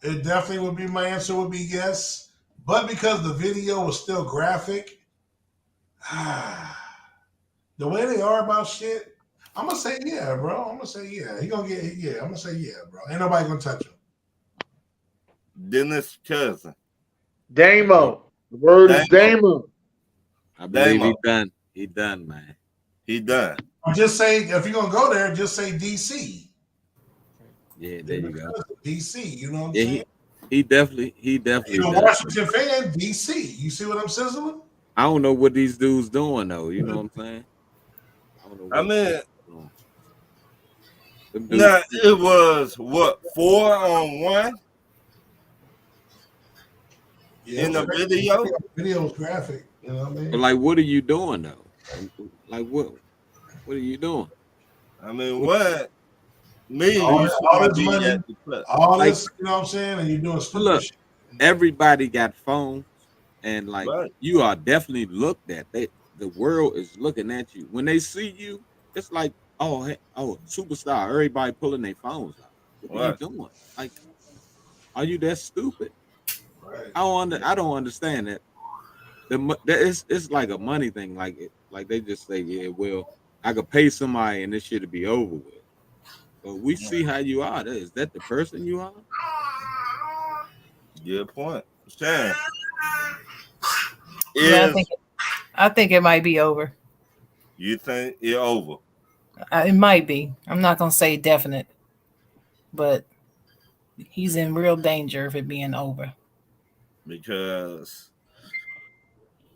It definitely would be my answer. Would be yes, but because the video was still graphic, the way they are about shit, I'm gonna say yeah, bro. I'm gonna say yeah. He gonna get yeah. I'm gonna say yeah, bro. Ain't nobody gonna touch him. Dennis Cousin. Damo. The word is Damo. I believe Damo. he done. He done, man. He done. Just say if you're gonna go there, just say DC. Yeah, there you go. DC. You know what I'm Yeah, saying? he definitely. You're a does. Washington fan, DC. You see what I'm sizzling? I don't know what these dudes doing though. You know what I'm saying? I don't know. I mean, them dudes- now it was what 4-on-1 Yeah, in the video. Video was graphic. You know what I mean? But like, what are you doing though? Like, what are you doing? I mean, what? Me and All you this should be money, at the club. all Like- this, you know what I'm saying? And you're doing stupid Look, shit. everybody got phones, and like Right. you are definitely looked at. The world is looking at you. When they see you, it's like, oh, hey, oh, superstar. Everybody pulling their phones out. What are Right. you doing? Like, are you that stupid? Right. I don't understand that. It's like a money thing. Like they just say, yeah, well, I could pay somebody and this shit would be over with. But we see how you are. Is that the person you are? Good point. Shan. Yeah, Is I think it might be over. you think it over? It might be. I'm not gonna say definite, but he's in real danger of it being over. Because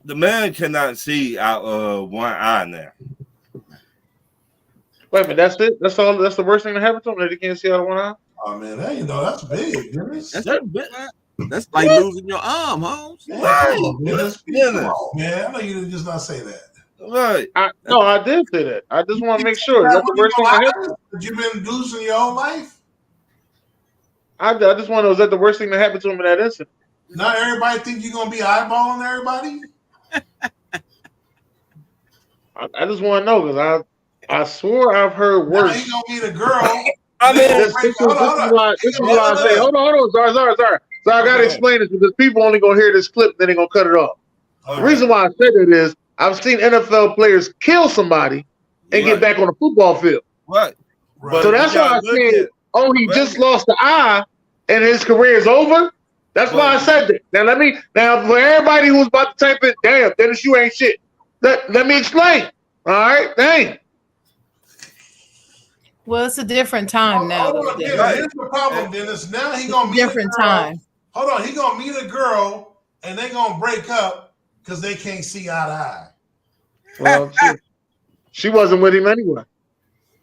the man cannot see out of one eye now. Wait a minute, that's it? That's all that's the worst thing that happened to him that he can't see out of one eye? Oh man, that, you know that's big. Dennis. That's like losing your arm, Holmes. Yeah, Right. come on, Dennis. Dennis. Come on, man. I know you did just not say that. Right. No, I did say that. I just want to make sure. Is that the worst thing that happened? That you've been losing your whole life? I just want to know, is that the worst thing that happened to him in that incident? Not everybody think you're gonna be eyeballing everybody. I just want to know because I swore I've heard Now worse. you gonna meet a girl. I mean, This is why I say, hold on, sorry. So I gotta explain this because people only gonna hear this clip, then they're gonna cut it off. The reason why I said it is I've seen NFL players kill somebody and get back on the football field. right. Right. So that's why I said, oh, he just lost the eye and his career is over. That's why I said that. Now for everybody who's about to type in, damn, Dennis, you ain't shit. Let me explain. All right, dang. Well, it's a different time now. Hold though, on, Dennis. Dennis. Here's the problem, Dennis. Now he gonna meet Different a girl. time. Hold on, he gonna meet a girl and they gonna break up because they can't see eye to eye. Well, she wasn't with him anyway.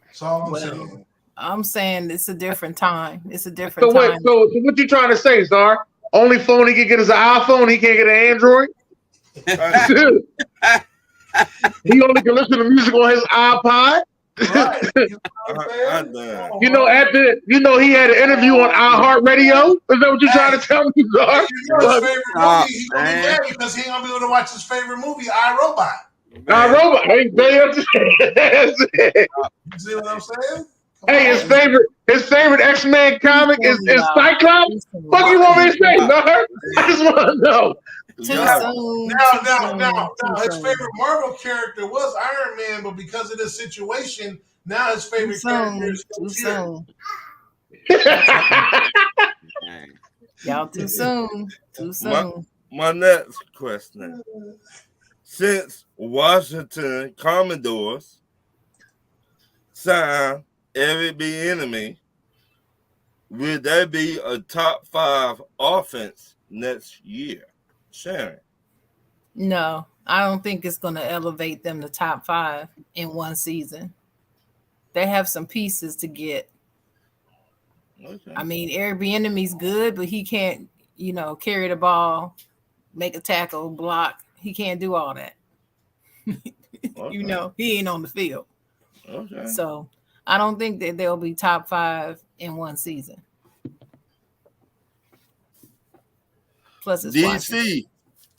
That's all I'm Well, saying. I'm saying it's a different time. It's a different So wait, time. so what you trying to say, Czar? Only phone he can get is an iPhone. He can't get an Android. He only can listen to music on his iPod. Right. You know, he had an interview on iHeartRadio. Is that what you're trying to tell me, Czar? His favorite movie, he gonna be mad because he ain't gonna be able to watch his favorite movie, iRobot. iRobot. Hey, You see what I'm saying? hey, his favorite X-Men comic is Cyclops. What do you want me to say, Czar? I just want to know. Too soon. Now, his favorite Marvel character was Iron Man, but because of this situation, now his favorite character is Too soon. Dang. Y'all too soon. Too soon. My next question. Since Washington Commodores signed every bieniemy, will there be a top 5 offense next year? Sharon. No, I don't think it's going to elevate them to top 5 in one season. They have some pieces to get. Okay. I mean, Eric Bieniemy's good, but he can't, carry the ball, make a tackle, block. He can't do all that. Okay. He ain't on the field. Okay. So I don't think that they'll be top 5 in one season. Plus it's Washington. DC.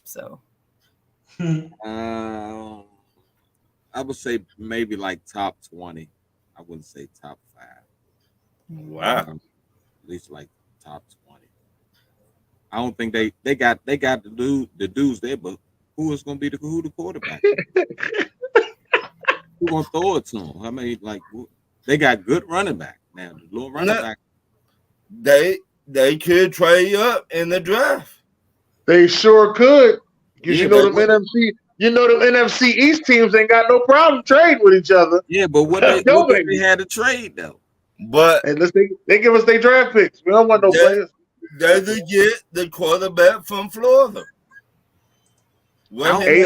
So I would say maybe like top 20. I wouldn't say top 5. Wow. At least like top 20. I don't think they got the dudes there, but who is going to be the quarterback? Who going to throw it to him? I mean, like they got good running back now. The little running back. They could trade up in the draft. They sure could. Because Yeah, them NFC East teams ain't got no problem trading with each other. Yeah, but what they had to trade though. But unless they give us their draft picks. We don't want no players. They could get the quarterback from Florida. It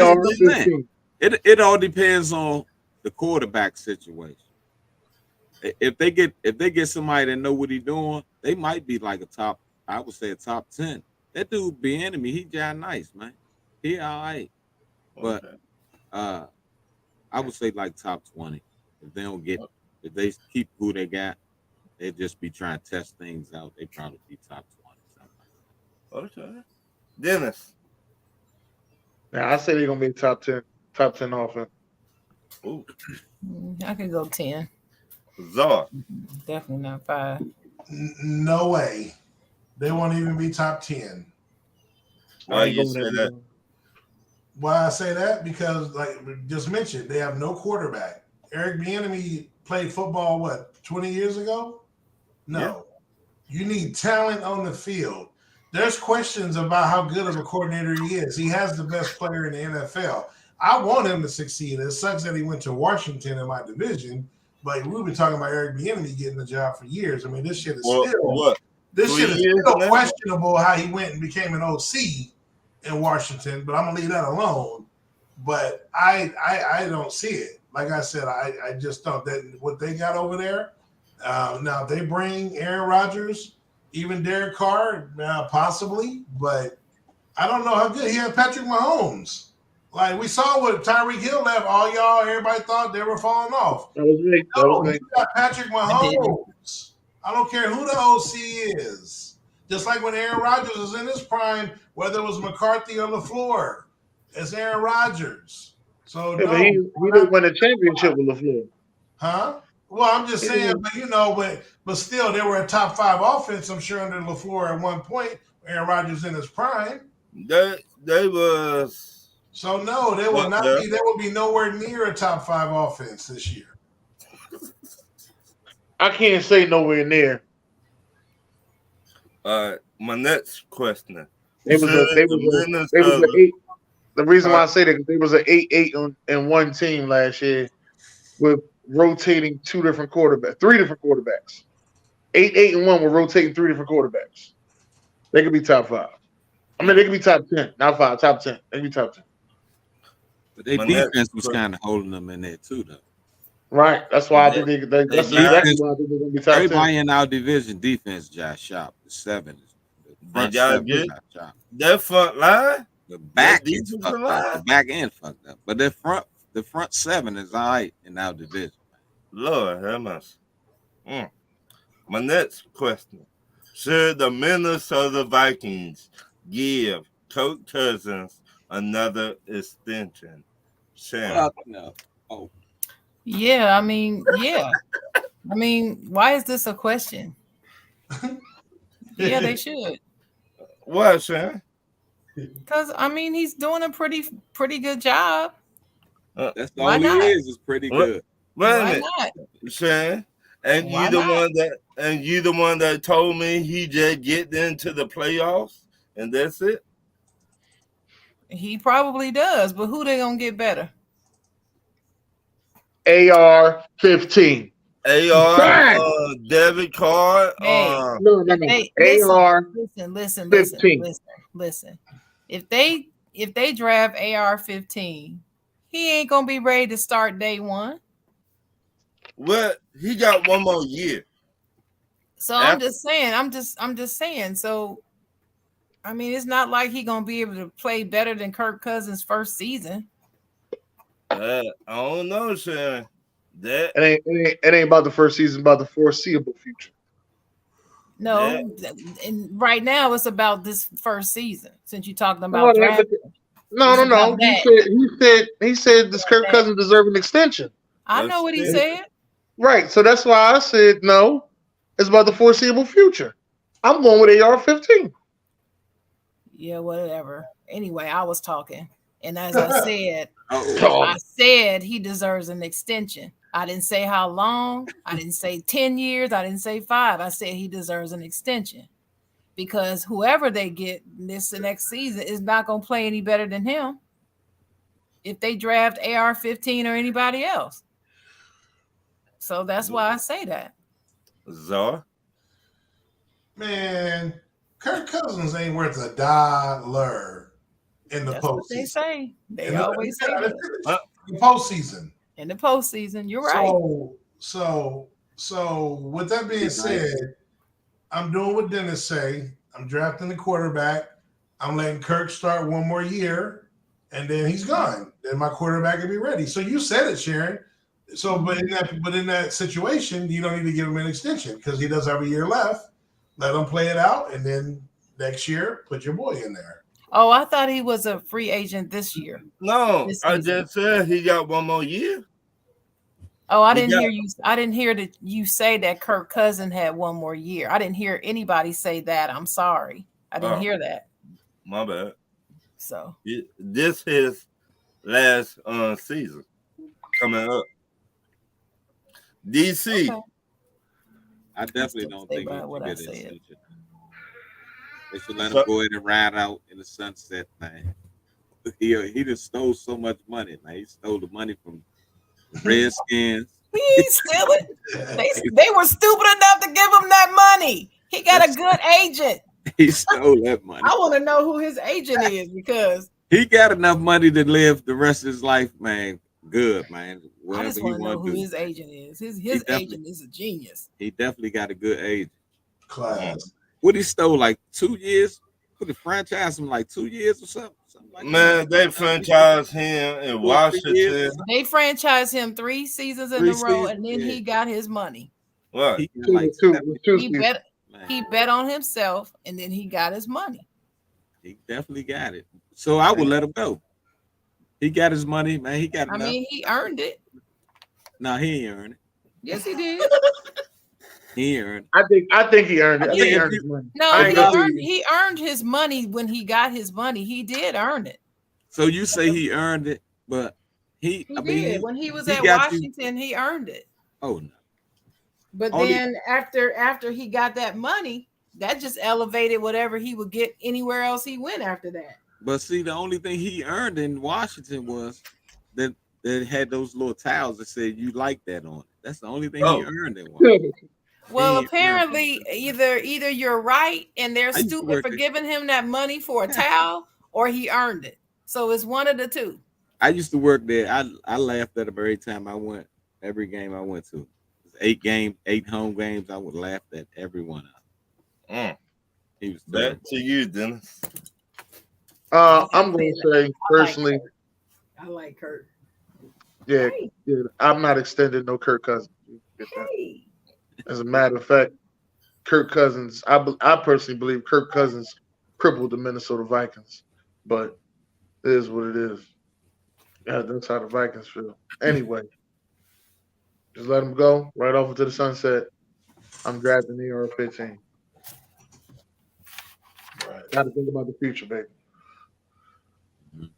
all depends on the quarterback situation. If they get somebody that know what he's doing, they might be like I would say a top 10. That dude Bieniemy, he just nice, man. He all right. But I would say like top 20. If they keep who they got, they'd just be trying to test things out. They probably be top 20. Okay. Dennis. Now I say they're gonna be top 10 offense. Ooh. I could go 10. Czar. Definitely not 5. No way. They won't even be top 10. Why you say that? Why I say that? Because, like we just mentioned, they have no quarterback. Eric Bieniemy played football, 20 years ago? No. Yeah. You need talent on the field. There's questions about how good of a coordinator he is. He has the best player in the NFL. I want him to succeed. It sucks that he went to Washington in my division, but we've been talking about Eric Bieniemy getting the job for years. I mean, this shit is still questionable how he went and became an OC in Washington, but I'm gonna leave that alone. But I don't see it. Like I said, I just don't. That what they got over there. Now they bring Aaron Rodgers, even Derek Carr, possibly, but I don't know how good he had Patrick Mahomes. Like we saw what Tyreek Hill left. Everybody thought they were falling off. That was me. You got Patrick Mahomes. I don't care who the OC is. Just like when Aaron Rodgers was in his prime, whether it was McCarthy or LaFleur, it's Aaron Rodgers. So but he didn't win a championship with LaFleur. Huh? Well, I'm just saying, but still, they were a top 5 offense, I'm sure, under LaFleur at one point. Aaron Rodgers in his prime. They was. So no, they will not be. They will be nowhere near a top 5 offense this year. I can't say nowhere near. My next question. The reason why I say that because there was an 8-8 in one team last year with rotating 3 different quarterbacks. 8-8-1 were rotating 3 different quarterbacks. They could be top 5. I mean, they could be top 10, not 5, top 10. They could be top 10. But their defense was kind of holding them in there too, though. Right. That's why I think that's exactly why I think they're going to be top 10. Everybody in our division defense, Josh Sharp, the 7 is. Their front line, the back is fucked up. The back end fucked up, but the front 7 is all right in our division. Lord have mercy. My next question: should the Minnesota Vikings give Kirk Cousins another extension? No. Oh. Yeah, I mean, why is this a question? Yeah, they should. What, Sharon? Because he's doing a pretty good job. That's all he is pretty good. Why not, Sharon? And you the one that told me he just get into the playoffs and that's it. He probably does, but who they gonna get better? AR-15. Debit card. No. Hey, listen. If they draft AR-15, he ain't gonna be ready to start day one. Well, he got one more year. So I'm just saying. So I mean, it's not like he's gonna be able to play better than Kirk Cousins' first season. I don't know, Sharon. That It ain't about the first season, about the foreseeable future. No, and right now it's about this first season. Since you're talking about draft. No. He said does Kirk Cousins deserve an extension? I know what he said. Right. So that's why I said no. It's about the foreseeable future. I'm going with AR-15. Yeah, whatever. Anyway, I was talking. And as I said, I said he deserves an extension. I didn't say how long. I didn't say 10 years. I didn't say 5. I said he deserves an extension. Because whoever they get this next season is not going to play any better than him if they draft AR-15 or anybody else. So that's why I say that. Czar? Man, Kirk Cousins ain't worth $1 in the postseason. What they say. They always say that. In the postseason. In the postseason, you're right. So with that being said, I'm doing what Dennis say. I'm drafting the quarterback. I'm letting Kirk start one more year, and then he's gone. Then my quarterback will be ready. So you said it, Sharon. So, but in that situation, you don't need to give him an extension because he does have a year left. Let him play it out, and then next year, put your boy in there. Oh, I thought he was a free agent this year. No, I just said he got one more year. Oh, I didn't hear you. I didn't hear that you say that Kirk Cousins had one more year. I didn't hear anybody say that. I'm sorry. I didn't hear that. My bad. So this is last season coming up. DC. Okay. I definitely don't think he should get an extension. They should let him go ahead and ride out in the sunset, man. He just stole so much money, man. He stole the money from the Redskins. He ain't stealing. They were stupid enough to give him that money. He got a good agent. He stole that money. I want to know who his agent is because he got enough money to live the rest of his life, man. Good, man. I just want to know who his agent is. His agent is a genius. He definitely got a good agent. Class. What he stole like 2 years? What, the franchise him like 2 years or something like man, that? they franchised him in Washington. They franchised him 3 seasons in a row, and then he got his money. What? He bet on himself, and then he got his money. He definitely got it. So I would let him go. He got his money, man. He got enough. I mean, he earned it. No, he ain't earned it. Yes, he did. He earned it. I think he earned it. I think he earned his money. No, he earned his money when he got his money. He did earn it. So you say he earned it, but he did. When he was at Washington, he earned it. Oh no. But then after he got that money, that just elevated whatever he would get anywhere else he went after that. But see, the only thing he earned in Washington was that had those little towels that said you like that on it. That's the only thing he earned in Washington. Well, apparently, either you're right and they're stupid for giving him that money for a towel, or he earned it. So it's one of the two. I used to work there. I laughed at him every time I went. Every game I went to, 8 home games. I would laugh at every one of them. He was back to you, Dennis. I'm going to say personally, I like Kirk. Yeah, I'm not extending no Kirk Cousins. As a matter of fact, Kirk Cousins, I personally believe Kirk Cousins crippled the Minnesota Vikings, but it is what it is. Yeah, that's how the Vikings feel. Anyway, just let him go right off into the sunset. I'm drafting the AR-15. Right. Got to think about the future, baby.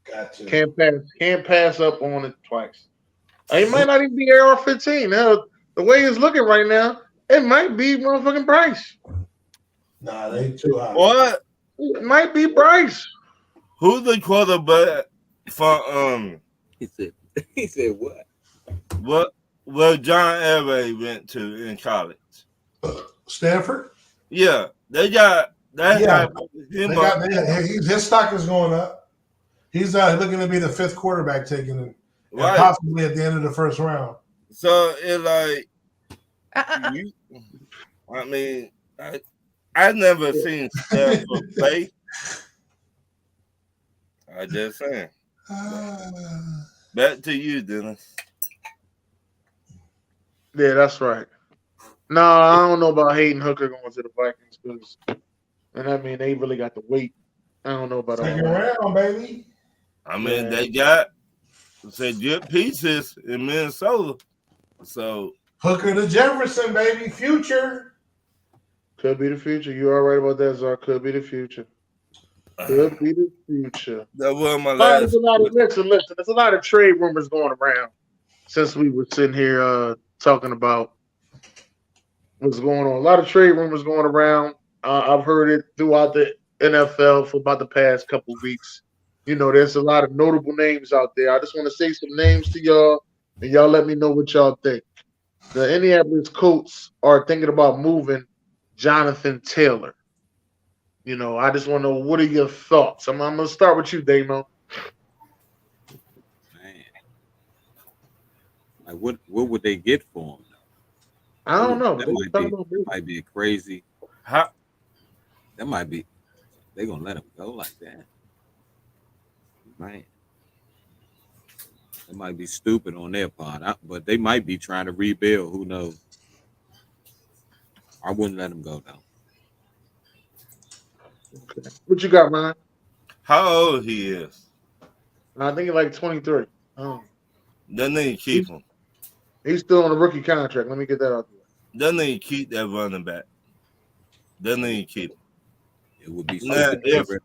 Gotcha. Can't pass up on it twice. It might not even be AR-15. Now, the way it's looking right now, it might be motherfucking Bryce. Nah, they too high. What? It might be Bryce. Who's the quarterback for He said what? What? Well, John Elway went to in college. Stanford? Yeah, they got that. Yeah. His stock is going up. He's looking to be the 5th quarterback taken in, right, possibly at the end of the 1st round. So it's like I mean, I never seen Steph play. I just saying. Back to you, Dennis. Yeah, that's right. No, I don't know about Hayden Hooker going to the Vikings because, and I mean, they really got to wait. I don't know about all Second that. round, baby. I mean, Yeah. they got some good pieces in Minnesota. So Hooker to Jefferson, baby. Future. Could be the future. You are right about that, Czar. Could be the future. Could be the future. that was my All right, last. listen. There's a lot of trade rumors going around since we were sitting here talking about what's going on. A lot of trade rumors going around. I've heard it throughout the NFL for about the past couple of weeks. You know, there's a lot of notable names out there. I just want to say some names to y'all, and y'all let me know what y'all think. The Indianapolis Colts are thinking about moving Johnathan Taylor. You know, I just want to know, what are your thoughts? I'm going to start with you, Damo. Man, like what would they get for him? I don't know. That might be crazy. How? That might be. They're gonna let him go like that, man. That might be stupid on their part, but they might be trying to rebuild. Who knows? I wouldn't let him go though. Okay. What you got, man? How old he is? I think he's like 23. Doesn't he keep him? He's still on a rookie contract. Let me get that out there. Doesn't he keep that running back? Doesn't he keep him? It would be Now, stupid.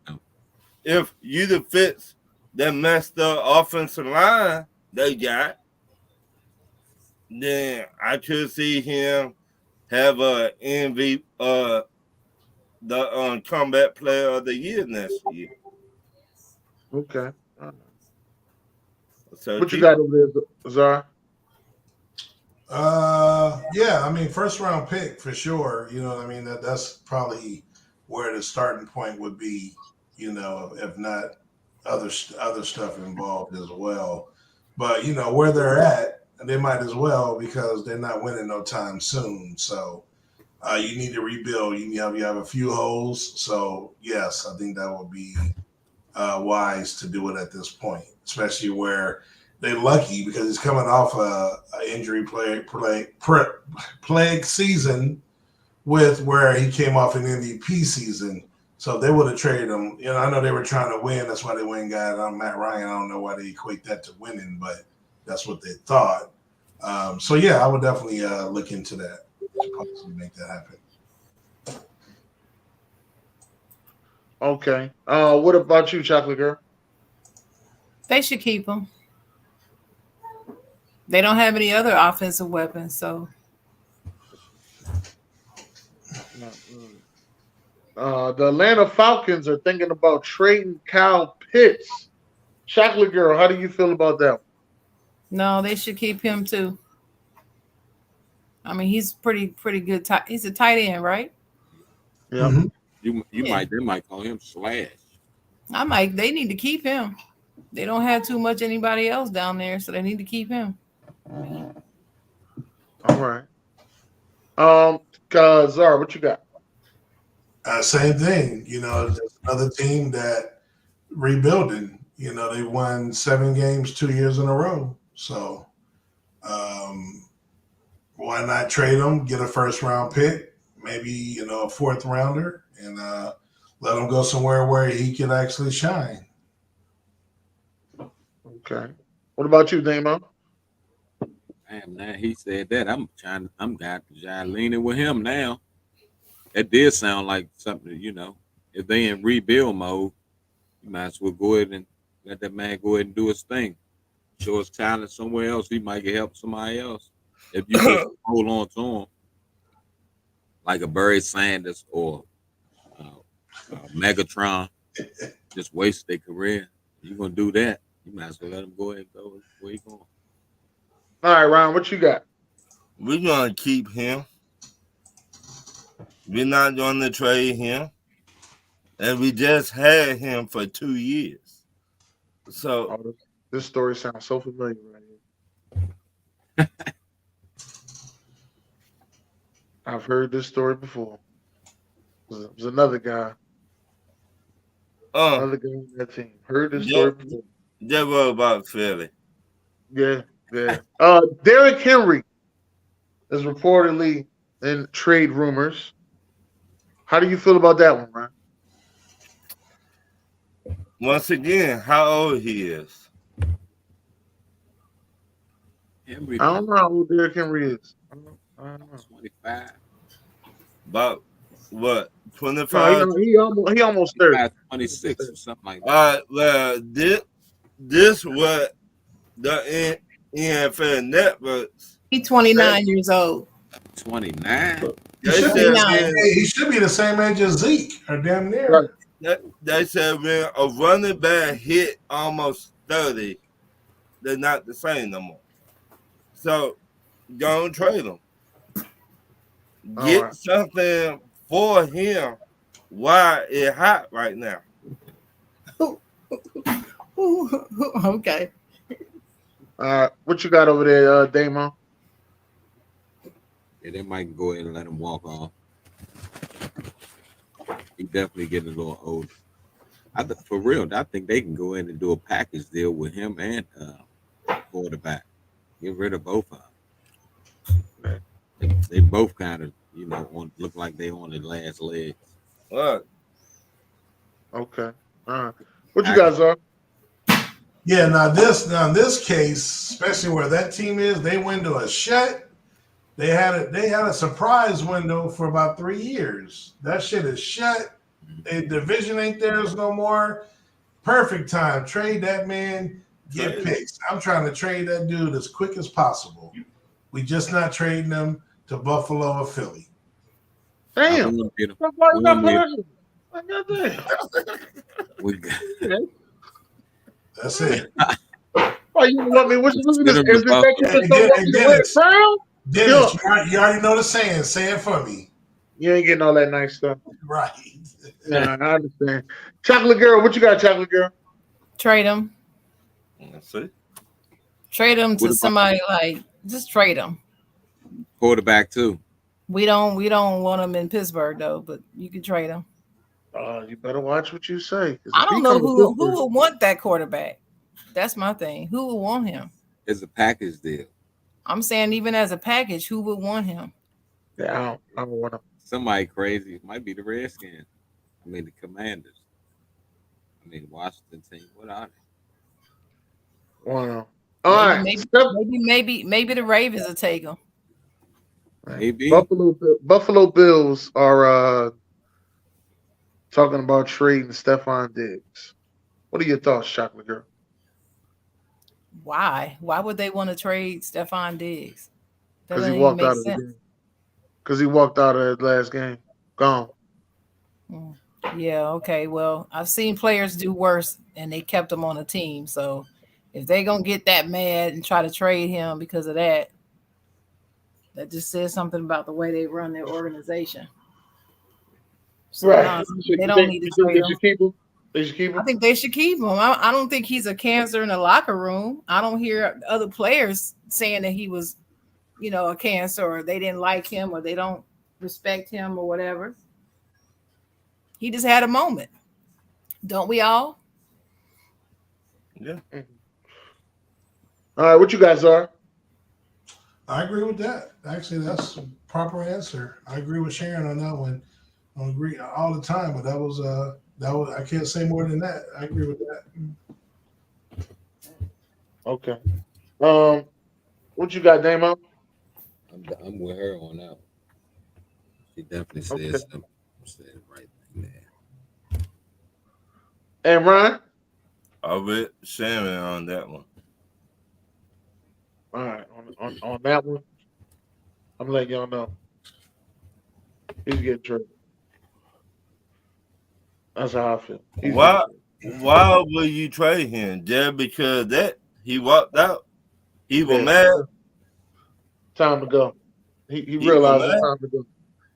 if you the fits that messed up offensive line they got, then I could see him have a MVP, the comeback player of the year next year. Okay. So What you got over there, Zara? Yeah, I mean, first round pick for sure. You know what I mean? That's probably where the starting point would be, you know, if not other stuff involved as well. But, you know, where they're at, they might as well because they're not winning no time soon. So you need to rebuild. You have a few holes. So, yes, I think that would be wise to do it at this point, especially where they're lucky because he's coming off a injury plague season with where he came off an MVP season. So if they would have traded him, you know, I know they were trying to win. That's why they went and got Matt Ryan. I don't know why they equate that to winning, but that's what they thought. So, yeah, I would definitely look into that to possibly make that happen. Okay. What about you, Chocolate Girl? They should keep him. They don't have any other offensive weapons, so. The Atlanta Falcons are thinking about trading Kyle Pitts. Chocolate Girl, how do you feel about that? No, they should keep him too. I mean, he's pretty good. He's a tight end, right? Yeah. Mm-hmm. They might call him Slash. They need to keep him. They don't have too much anybody else down there, so they need to keep him. All right. Zara, what you got? Same thing. You know, there's another team that rebuilding. You know, they won 7 games 2 years in a row. So why not trade them, get a first round pick, maybe, you know, a 4th rounder, and let him go somewhere where he can actually shine. Okay. What about you, Damo? Man, he said that. I'm leaning with him now. That did sound like something, you know. If they in rebuild mode, you might as well go ahead and let that man go ahead and do his thing. Show his talent somewhere else. He might get help somebody else. If you just hold on to him, like a Barry Sanders or Megatron, just waste their career. You're gonna do that, you might as well let him go ahead and go where he going. All right, Ron, what you got? We're gonna keep him. We're not gonna trade him. And we just had him for 2 years. So this story sounds so familiar right here. I've heard this story before. It was another guy. Another guy on that team. Heard this story before. That was about Philly. Yeah. Derrick Henry is reportedly in trade rumors. How do you feel about that one, Ryan? Once again, how old he is? Henry, I don't know how old Derrick Henry is. I don't know. 25. About what? 25? No, he almost 30. 26 or something like that. All right. Well, this what the NFL networks. He's 29 years old. 29. He should be the same age as Zeke, or damn near. They said when a running back hit almost 30, they're not the same no more. So don't trade him. Get something for him while it's hot right now. Okay. What you got over there, Damon? Yeah, they might go ahead and let him walk off. He definitely getting a little older. For real, I think they can go in and do a package deal with him and quarterback. Get rid of both of them. They both kind of, look like they on the last legs. What? Okay. What you guys are? Yeah, now this case, especially where that team is, they went to a shut. They had a surprise window for about 3 years. That shit is shut. The division ain't theirs no more. Perfect time. Trade that man, get picks. I'm trying to trade that dude as quick as possible. We just not trading him to Buffalo or Philly. Damn. That's it. Why you want me? What's this? Dennis, you already know the saying. Say it for me. You ain't getting all that nice stuff. Right. Yeah, I understand. Chocolate Girl, what you got, Chocolate Girl? Trade him. That's it. Trade him to somebody just trade him. Quarterback too. We don't want him in Pittsburgh though, but you can trade him. You better watch what you say. I don't know who would want that quarterback. That's my thing. Who would want him? It's a package deal. I'm saying even as a package, who would want him? Yeah, I don't want him. Somebody crazy. It might be the Redskins. The Commanders. Washington team. What are they? Wow. All right. Maybe the Ravens will take him. Maybe. Buffalo Bills are talking about trading Stephon Diggs. What are your thoughts, Chocolate Girl? Why? Why would they want to trade Stephon Diggs? Because he walked out of the game. Because he walked out of that last game. Gone. Yeah, okay. Well, I've seen players do worse and they kept him on the team. So if they're going to get that mad and try to trade him because of that, that just says something about the way they run their organization. So right. They don't need to trade him. They should keep him? I think they should keep him. I don't think he's a cancer in the locker room. I don't hear other players saying that he was, a cancer or they didn't like him or they don't respect him or whatever. He just had a moment. Don't we all? Yeah. All right, what you guys are? I agree with that. Actually, that's a proper answer. I agree with Sharon on that one. I don't agree all the time, but that was I can't say more than that. I agree with that. Okay. What you got, Damo? I'm with her on that one. She definitely said something. Said the right thing there. And Ryan? I'm with Sharon on that one. All right. On that one, I'm letting y'all know. He's getting traded. That's how I feel. Why will you trade him? Just because that he walked out? He was mad? Time to go. He realized it's time to go.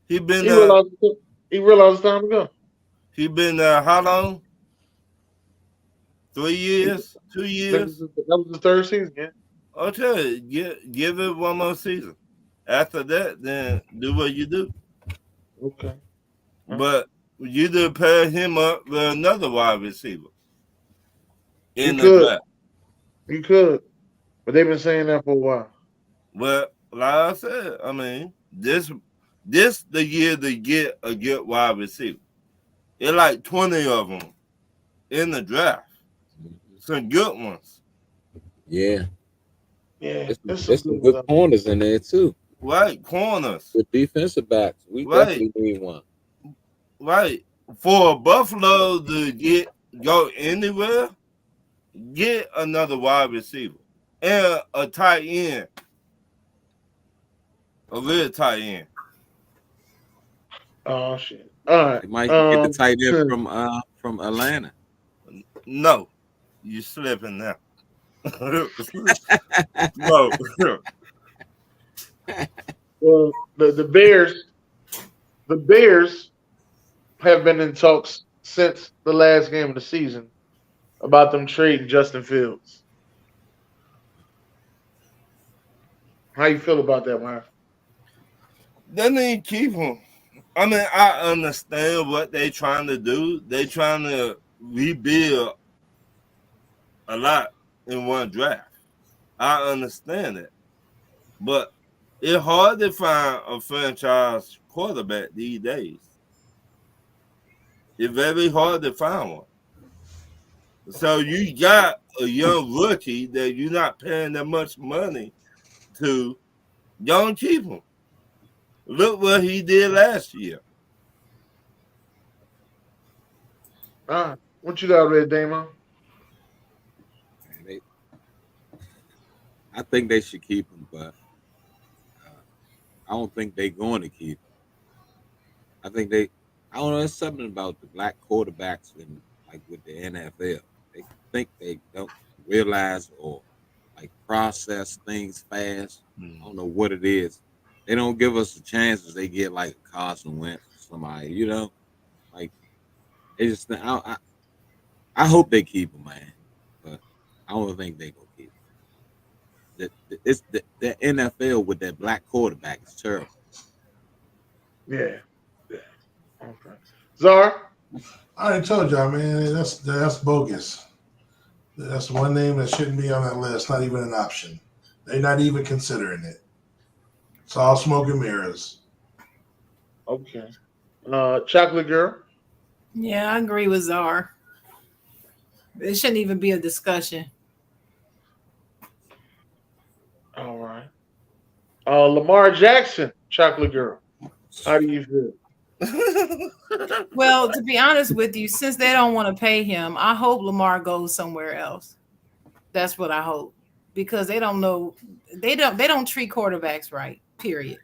He realized it's time to go. He been there how long? 3 years? 2 years? That was the third season, yeah. Okay, give it one more season. After that, then do what you do. Okay. But you did pair him up with another wide receiver in You the could. draft. You could. But they've been saying that for a while. Well, like I said, I mean, this the year to get a good wide receiver. It's like 20 of them in the draft. Some good ones. Yeah. Yeah. There's some good corners in there too. Right, corners. With defensive backs. We definitely need one. Right. For Buffalo to go anywhere, get another wide receiver. And a tight end. A real tight end. Oh shit! All right, They might get the tight end from Atlanta. No, you slipping now. No. Well, the Bears have been in talks since the last game of the season about them trading Justin Fields. How you feel about that, man? They need to keep him. I mean, I understand what they trying to do. They trying to rebuild a lot in one draft. I understand it. But it's hard to find a franchise quarterback these days. It's very hard to find one. So you got a young rookie that you're not paying that much money to. Don't keep him. Look what he did last year. What you got, Red Damon? I think they should keep him, but I don't think they're going to keep him. I don't know, there's something about the black quarterbacks with the NFL. They think they don't realize or process things fast. I don't know what it is. They don't give us the chances they get like Carson Wentz or somebody, they just think, I hope they keep him, man, but I don't think they gonna keep him. It's the NFL with that black quarterback is terrible. Yeah. Okay. Czar? I already told y'all, man, that's bogus. That's one name that shouldn't be on that list. Not even an option. They're not even considering it. It's all smoke and mirrors. Okay. Chocolate Girl? Yeah, I agree with Czar. It shouldn't even be a discussion. All right. Lamar Jackson, Chocolate Girl. How do you feel? Well, to be honest with you, since they don't want to pay him, I hope Lamar goes somewhere else. That's what I hope, because they don't know, they don't treat quarterbacks right. Period.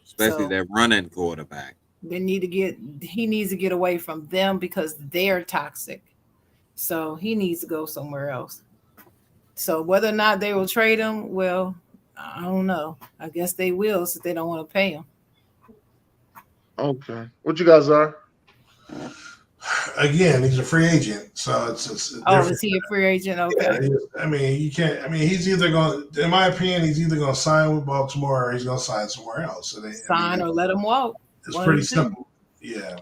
Especially that running quarterback. He needs to get away from them because they're toxic. So he needs to go somewhere else. So whether or not they will trade him, well, I don't know. I guess they will, since they don't want to pay him. Okay. What you guys are? Again, he's a free agent, so it's is he a free agent? Okay. Yeah, I mean, you can't. I mean, he's either going. In my opinion, he's either going to sign with Baltimore or he's going to sign somewhere else. So or let him walk. It's pretty simple. Yeah.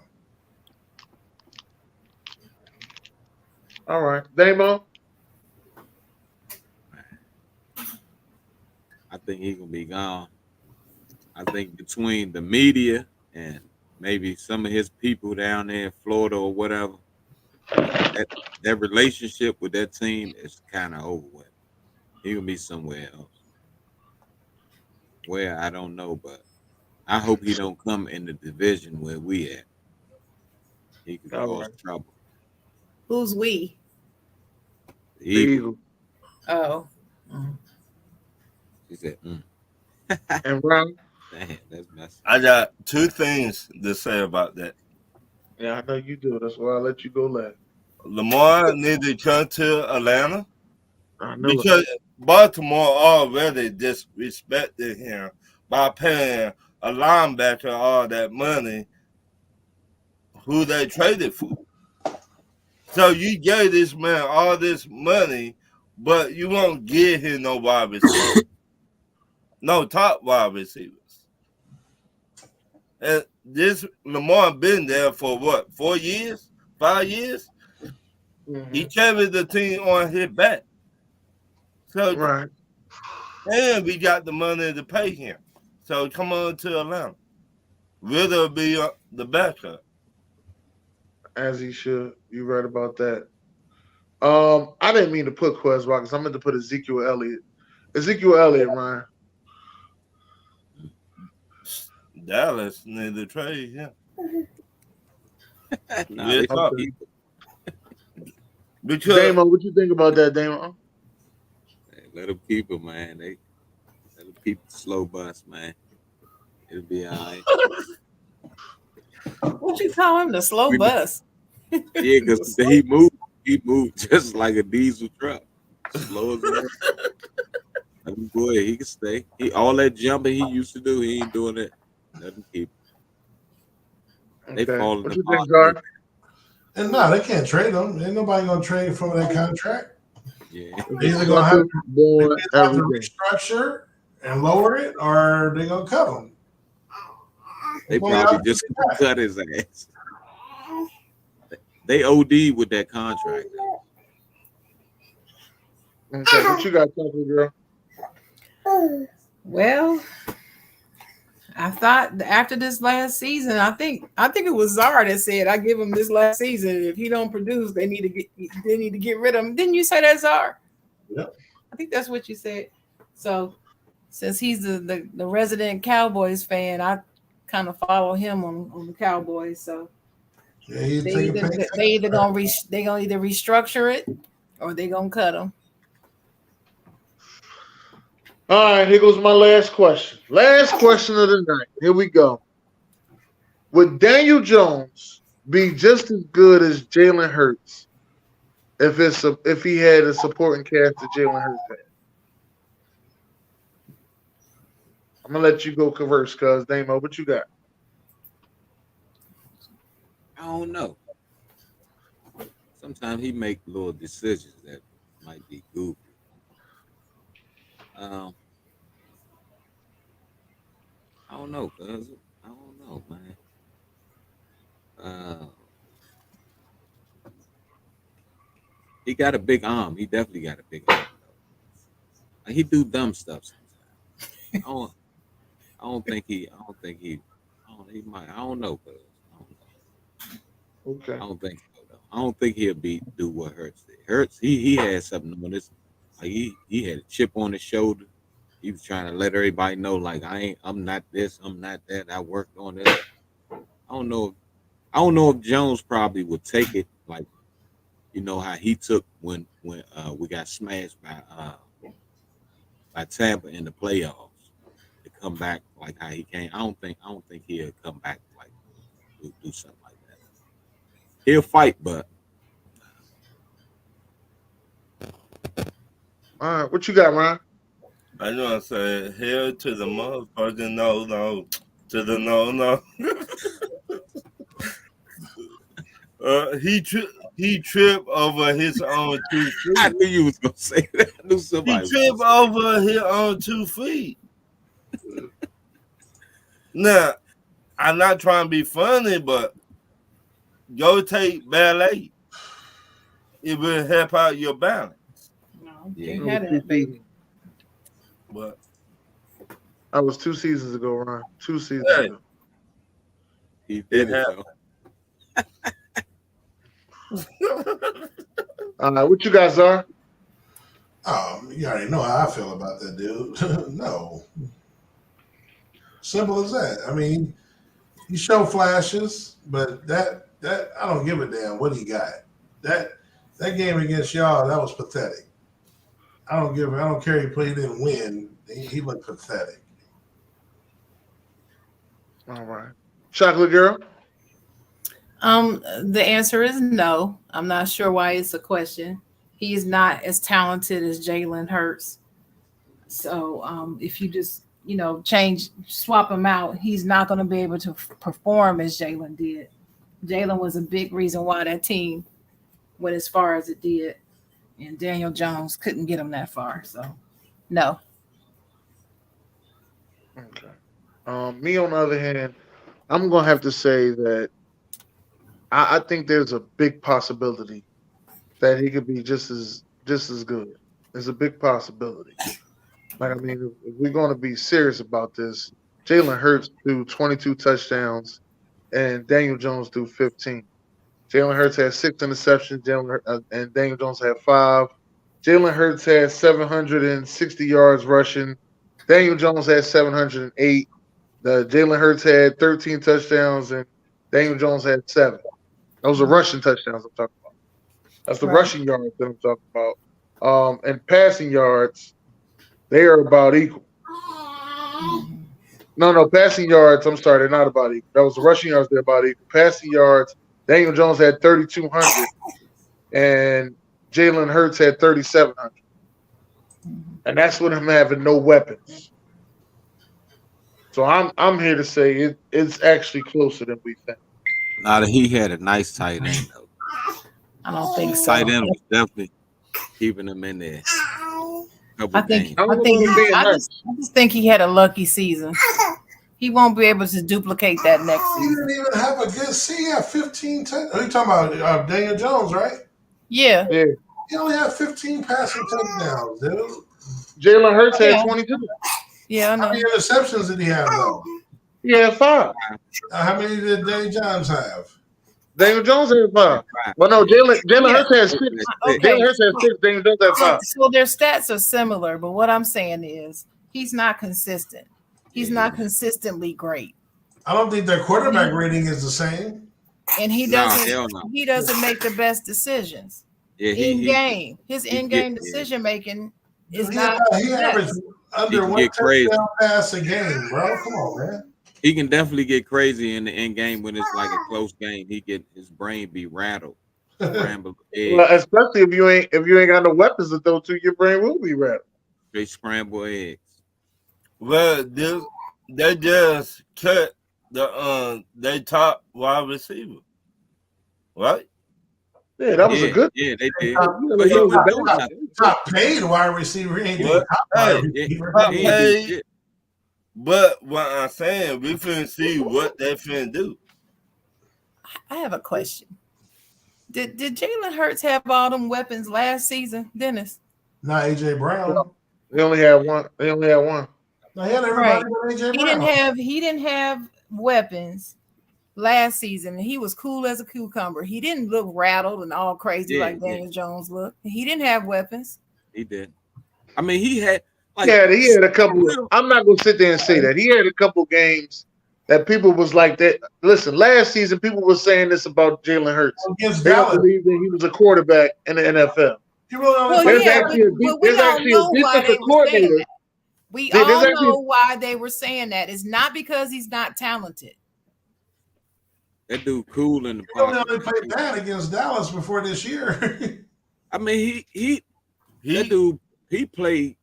All right, Damo. I think he's gonna be gone. I think between the media and maybe some of his people down there in Florida or whatever, that relationship with that team is kind of over with. He gonna be somewhere else. Where I don't know, but I hope he don't come in the division where we at. He could cause trouble. Who's we? The Eagles. Oh. He said, And Ron? Damn, that's messy. I got two things to say about that. Yeah, I know you do. That's why I let you go last. Lamar needs to come to Atlanta because Baltimore already disrespected him by paying a linebacker all that money who they traded for. So you gave this man all this money, but you won't give him no wide receiver. No, top wide receivers. And this Lamar been there for what, 4 years, 5 years? Mhm. He carried the team on his back. So Right. and we got the money to pay him. So come on to Atlanta. Riddle be the backup. As he should. You right about that. I didn't mean to put Quez Watkins. I meant to put Ezekiel Elliott. Ezekiel Elliott, Ryan. Dallas need to trade him. Nah, they Yes, keep him. because Damo, what you think about that, Damo? Let them keep him, man. They let them keep the slow bus, man. It'll be all right. What you call him? The slow We- bus. Yeah, because he moved just like a diesel truck. Slow as well. Let him go ahead. He can stay. All that jumping he used to do, he ain't doing it. Let him keep him. They Okay. falling What you apart. think, Gar? And no, they can't trade him. Ain't nobody gonna trade for that contract. Yeah. They're either gonna have Doing to everything. restructure and lower it, or they're gonna cut him. They Well, probably yeah. just cut his ass. They OD with that contract. Okay, what you got, Chocolate Girl? Well, I thought after this last season, I think it was Zara that said, "I give him this last season. If he don't produce, they need to get rid of him." Didn't you say that, Zara? Yep. I think that's what you said. So, since he's the resident Cowboys fan, I kind of follow him on the Cowboys. So Yeah, he they take a either, pay cut. they either gonna either restructure it or they gonna cut him. All right, here goes my last question. Last question of the night. Here we go. Would Daniel Jones be just as good as Jalen Hurts if he had a supporting cast that Jalen Hurts had? I'm gonna let you go converse, cuz Damo, what you got? I don't know. Sometimes he make little decisions that might be goofy. I don't know, cuz. I don't know, man. He got a big arm. He definitely got a big arm. Though. He do dumb stuff sometimes. I don't think he. He might. I don't know, cuz. I don't know. Okay. I don't think so. Though. I don't think he'll do what Hurts did. Hurts. He had something on this. Like he had a chip on his shoulder. He was trying to let everybody know, like I'm not this, I'm not that. I worked on this. I don't know. I don't know if Jones probably would take it like, you know how he took when we got smashed by Tampa in the playoffs to come back like how he came. I don't think he'll come back like do something like that. He'll fight, but All right, what you got, Ryan? I know I said hell to the motherfucking no to the no. He tripped over his own 2 feet. I knew you was gonna say that. I knew He somebody. tripped over his own 2 feet. Now, I'm not trying to be funny, but go take ballet. It will help out your balance. No, Yeah. can't have that, baby. But That was 2 seasons ago, Ryan. 2 seasons Hey. ago. He did It it though. All right, what you guys are? You already know how I feel about that dude. No. Simple as that. I mean, he show flashes, but that I don't give a damn what he got. That game against y'all, that was pathetic. I don't care if he didn't win. He looked pathetic. All right. Chocolate Girl? The answer is no. I'm not sure why it's a question. He's not as talented as Jalen Hurts. So if you just, swap him out, he's not going to be able to perform as Jalen did. Jalen was a big reason why that team went as far as it did. And Daniel Jones couldn't get him that far. So, no. Okay. Me on the other hand, I'm gonna have to say that I think there's a big possibility that he could be just as good. There's a big possibility. Like I mean, if we're going to be serious about this, Jalen Hurts threw 22 touchdowns and Daniel Jones threw 15. Jalen Hurts had 6 interceptions. And Daniel Jones had 5. Jalen Hurts had 760 yards rushing. Daniel Jones had 708. Jalen Hurts had 13 touchdowns and Daniel Jones had 7. Those are rushing touchdowns I'm talking about. That's the Right. rushing yards that I'm talking about. And passing yards, they are about equal. No, passing yards. I'm sorry, they're not about equal. That was the rushing yards. They're about equal. Passing yards. Daniel Jones had 3,200, and Jalen Hurts had 3,700, and that's with him having no weapons. So I'm here to say it's actually closer than we think. Now that he had a nice tight end though. I don't think so. Tight end was definitely keeping him in there. I think I just think he had a lucky season. He won't be able to duplicate that next He season. didn't even have a good season. He had 15 touchdowns. Are you talking about Daniel Jones, right? Yeah. He only had 15 passing touchdowns, dude. Jalen Hurts had 22. Yeah, I know. How many interceptions did he have, though? He had 5. How many did Daniel Jones have? Daniel Jones had 5. Well, no, Jalen Hurts had 6. Okay. Jalen Hurts had 6. Daniel Jones had 5. So their stats are similar, but what I'm saying is he's not consistent. He's not consistently great. I don't think their quarterback rating is the same. And he doesn't make the best decisions. Yeah, game. His in-game decision making is not. He averaged under one touchdown pass a game, bro. Come on, man. He can definitely get crazy in the end game when it's like a close game. His brain be rattled. Scrambled eggs. Well, especially if you ain't got no weapons to throw to, your brain will be rattled. They scramble eggs. Well, they just cut their top wide receiver, right? Yeah, that was a good. Yeah, they did. But he was top paid wide receiver. He ain't doing top wide receiver. Top paid. But what I'm saying, we finna see what they finna do. I have a question. Did Jalen Hurts have all them weapons last season, Dennis? Not AJ Brown. No, they only had one. No, he had everybody but AJ Brown. He didn't have weapons last season. He was cool as a cucumber. He didn't look rattled and all crazy like Daniel Jones looked. He didn't have weapons. He did. I mean, he had. He had a couple. I'm not gonna sit there and say that he had a couple games that people was like that. Listen, last season people were saying this about Jalen Hurts. They don't believe that he was a quarterback in the NFL. There's actually a defensive coordinator. We all know why they were saying that. It's not because he's not talented. That dude cool in the pocket. He only played bad against Dallas before this year. I mean, that dude, he played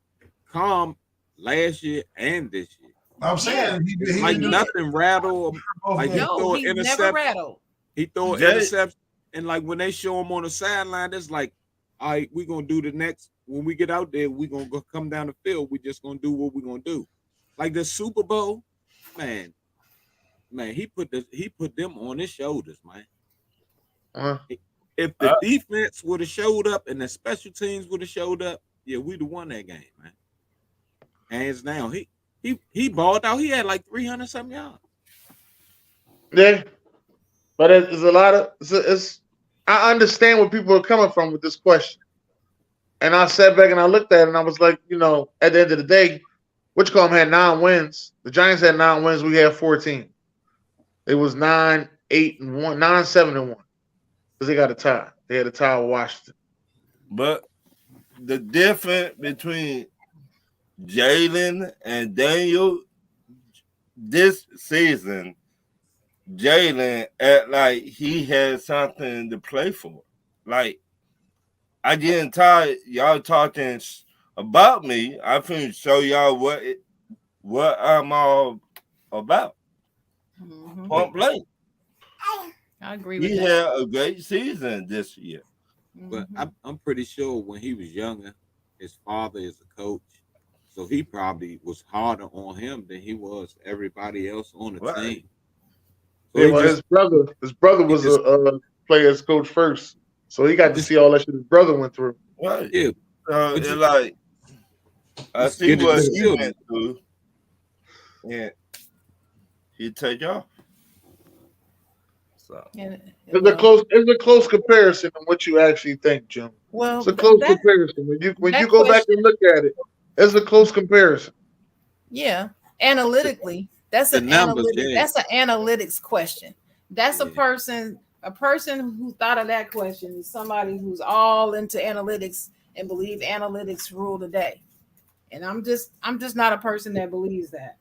calm last year and this year. I'm saying he like nothing rattled. Like he throw an interception. Never rattled. He throw an interception, and like when they show him on the sideline, it's like, all right, we're gonna do the next. When we get out there, we're gonna go come down the field. We're just gonna do what we're gonna do. Like the Super Bowl, man, he put them on his shoulders, man. If the defense would have showed up and the special teams would have showed up, yeah, we'd have won that game, man. Hands down. He balled out. He had like 300 something yards. Yeah, but it's a lot of. I understand where people are coming from with this question, and I sat back and I looked at it and I was like, at the end of the day, Whichcomb had 9 wins. The Giants had 9 wins. We had 14. It was 9-8-1, 9-7-1, because they got a tie. They had a tie with Washington. But the difference between Jalen and Daniel this season, Jalen act like he had something to play for. Like, I getting tired y'all talking about me. I finna show y'all what I'm all about. Mm-hmm. Point blank. I agree with that. He had a great season this year. But I'm pretty sure when he was younger, his father is a coach. So he probably was harder on him than he was everybody else on the Right. team. So Yeah, he well, just, his brother he was just a player's coach first, so he got to just see all that shit his brother went through. Right. yeah, So but it's just, like I just see get it what he distilled. went through, and he take off. So It's a close comparison to what you actually think, Jim. It's a close that comparison. When you that go back question, and look at it, it's a close comparison. yeah, analytically, The numbers, yeah, that's an analytics question. That's yeah, a person who thought of that question is somebody who's all into analytics and believe analytics rule the day. And I'm just not a person that believes that.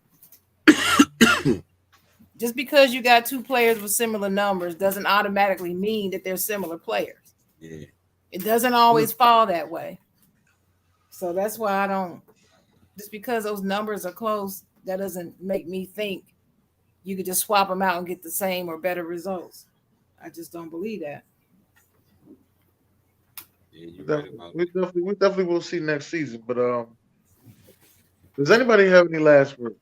Just because you got two players with similar numbers doesn't automatically mean that they're similar players. yeah. It doesn't always fall that way. So that's why I don't, just because those numbers are close, that doesn't make me think you could just swap them out and get the same or better results. I just don't believe that. Yeah, you're right about We that. definitely will see next season. But does anybody have any last words?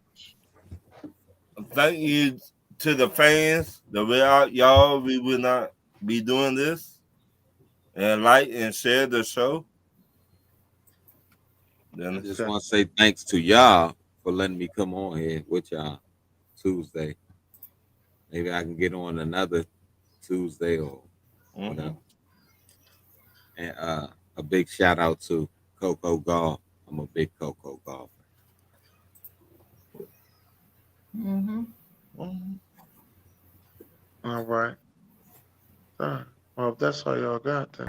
thank you to the fans. The without y'all, we would not be doing this. And like and share the show. I Then just want to say thanks to y'all for letting me come on here with y'all Tuesday. Maybe I can get on another Tuesday or whatever. And a big shout out to Coco Golf. I'm a big Coco golfer. Mm-hmm. All right. Well, if that's all y'all got, then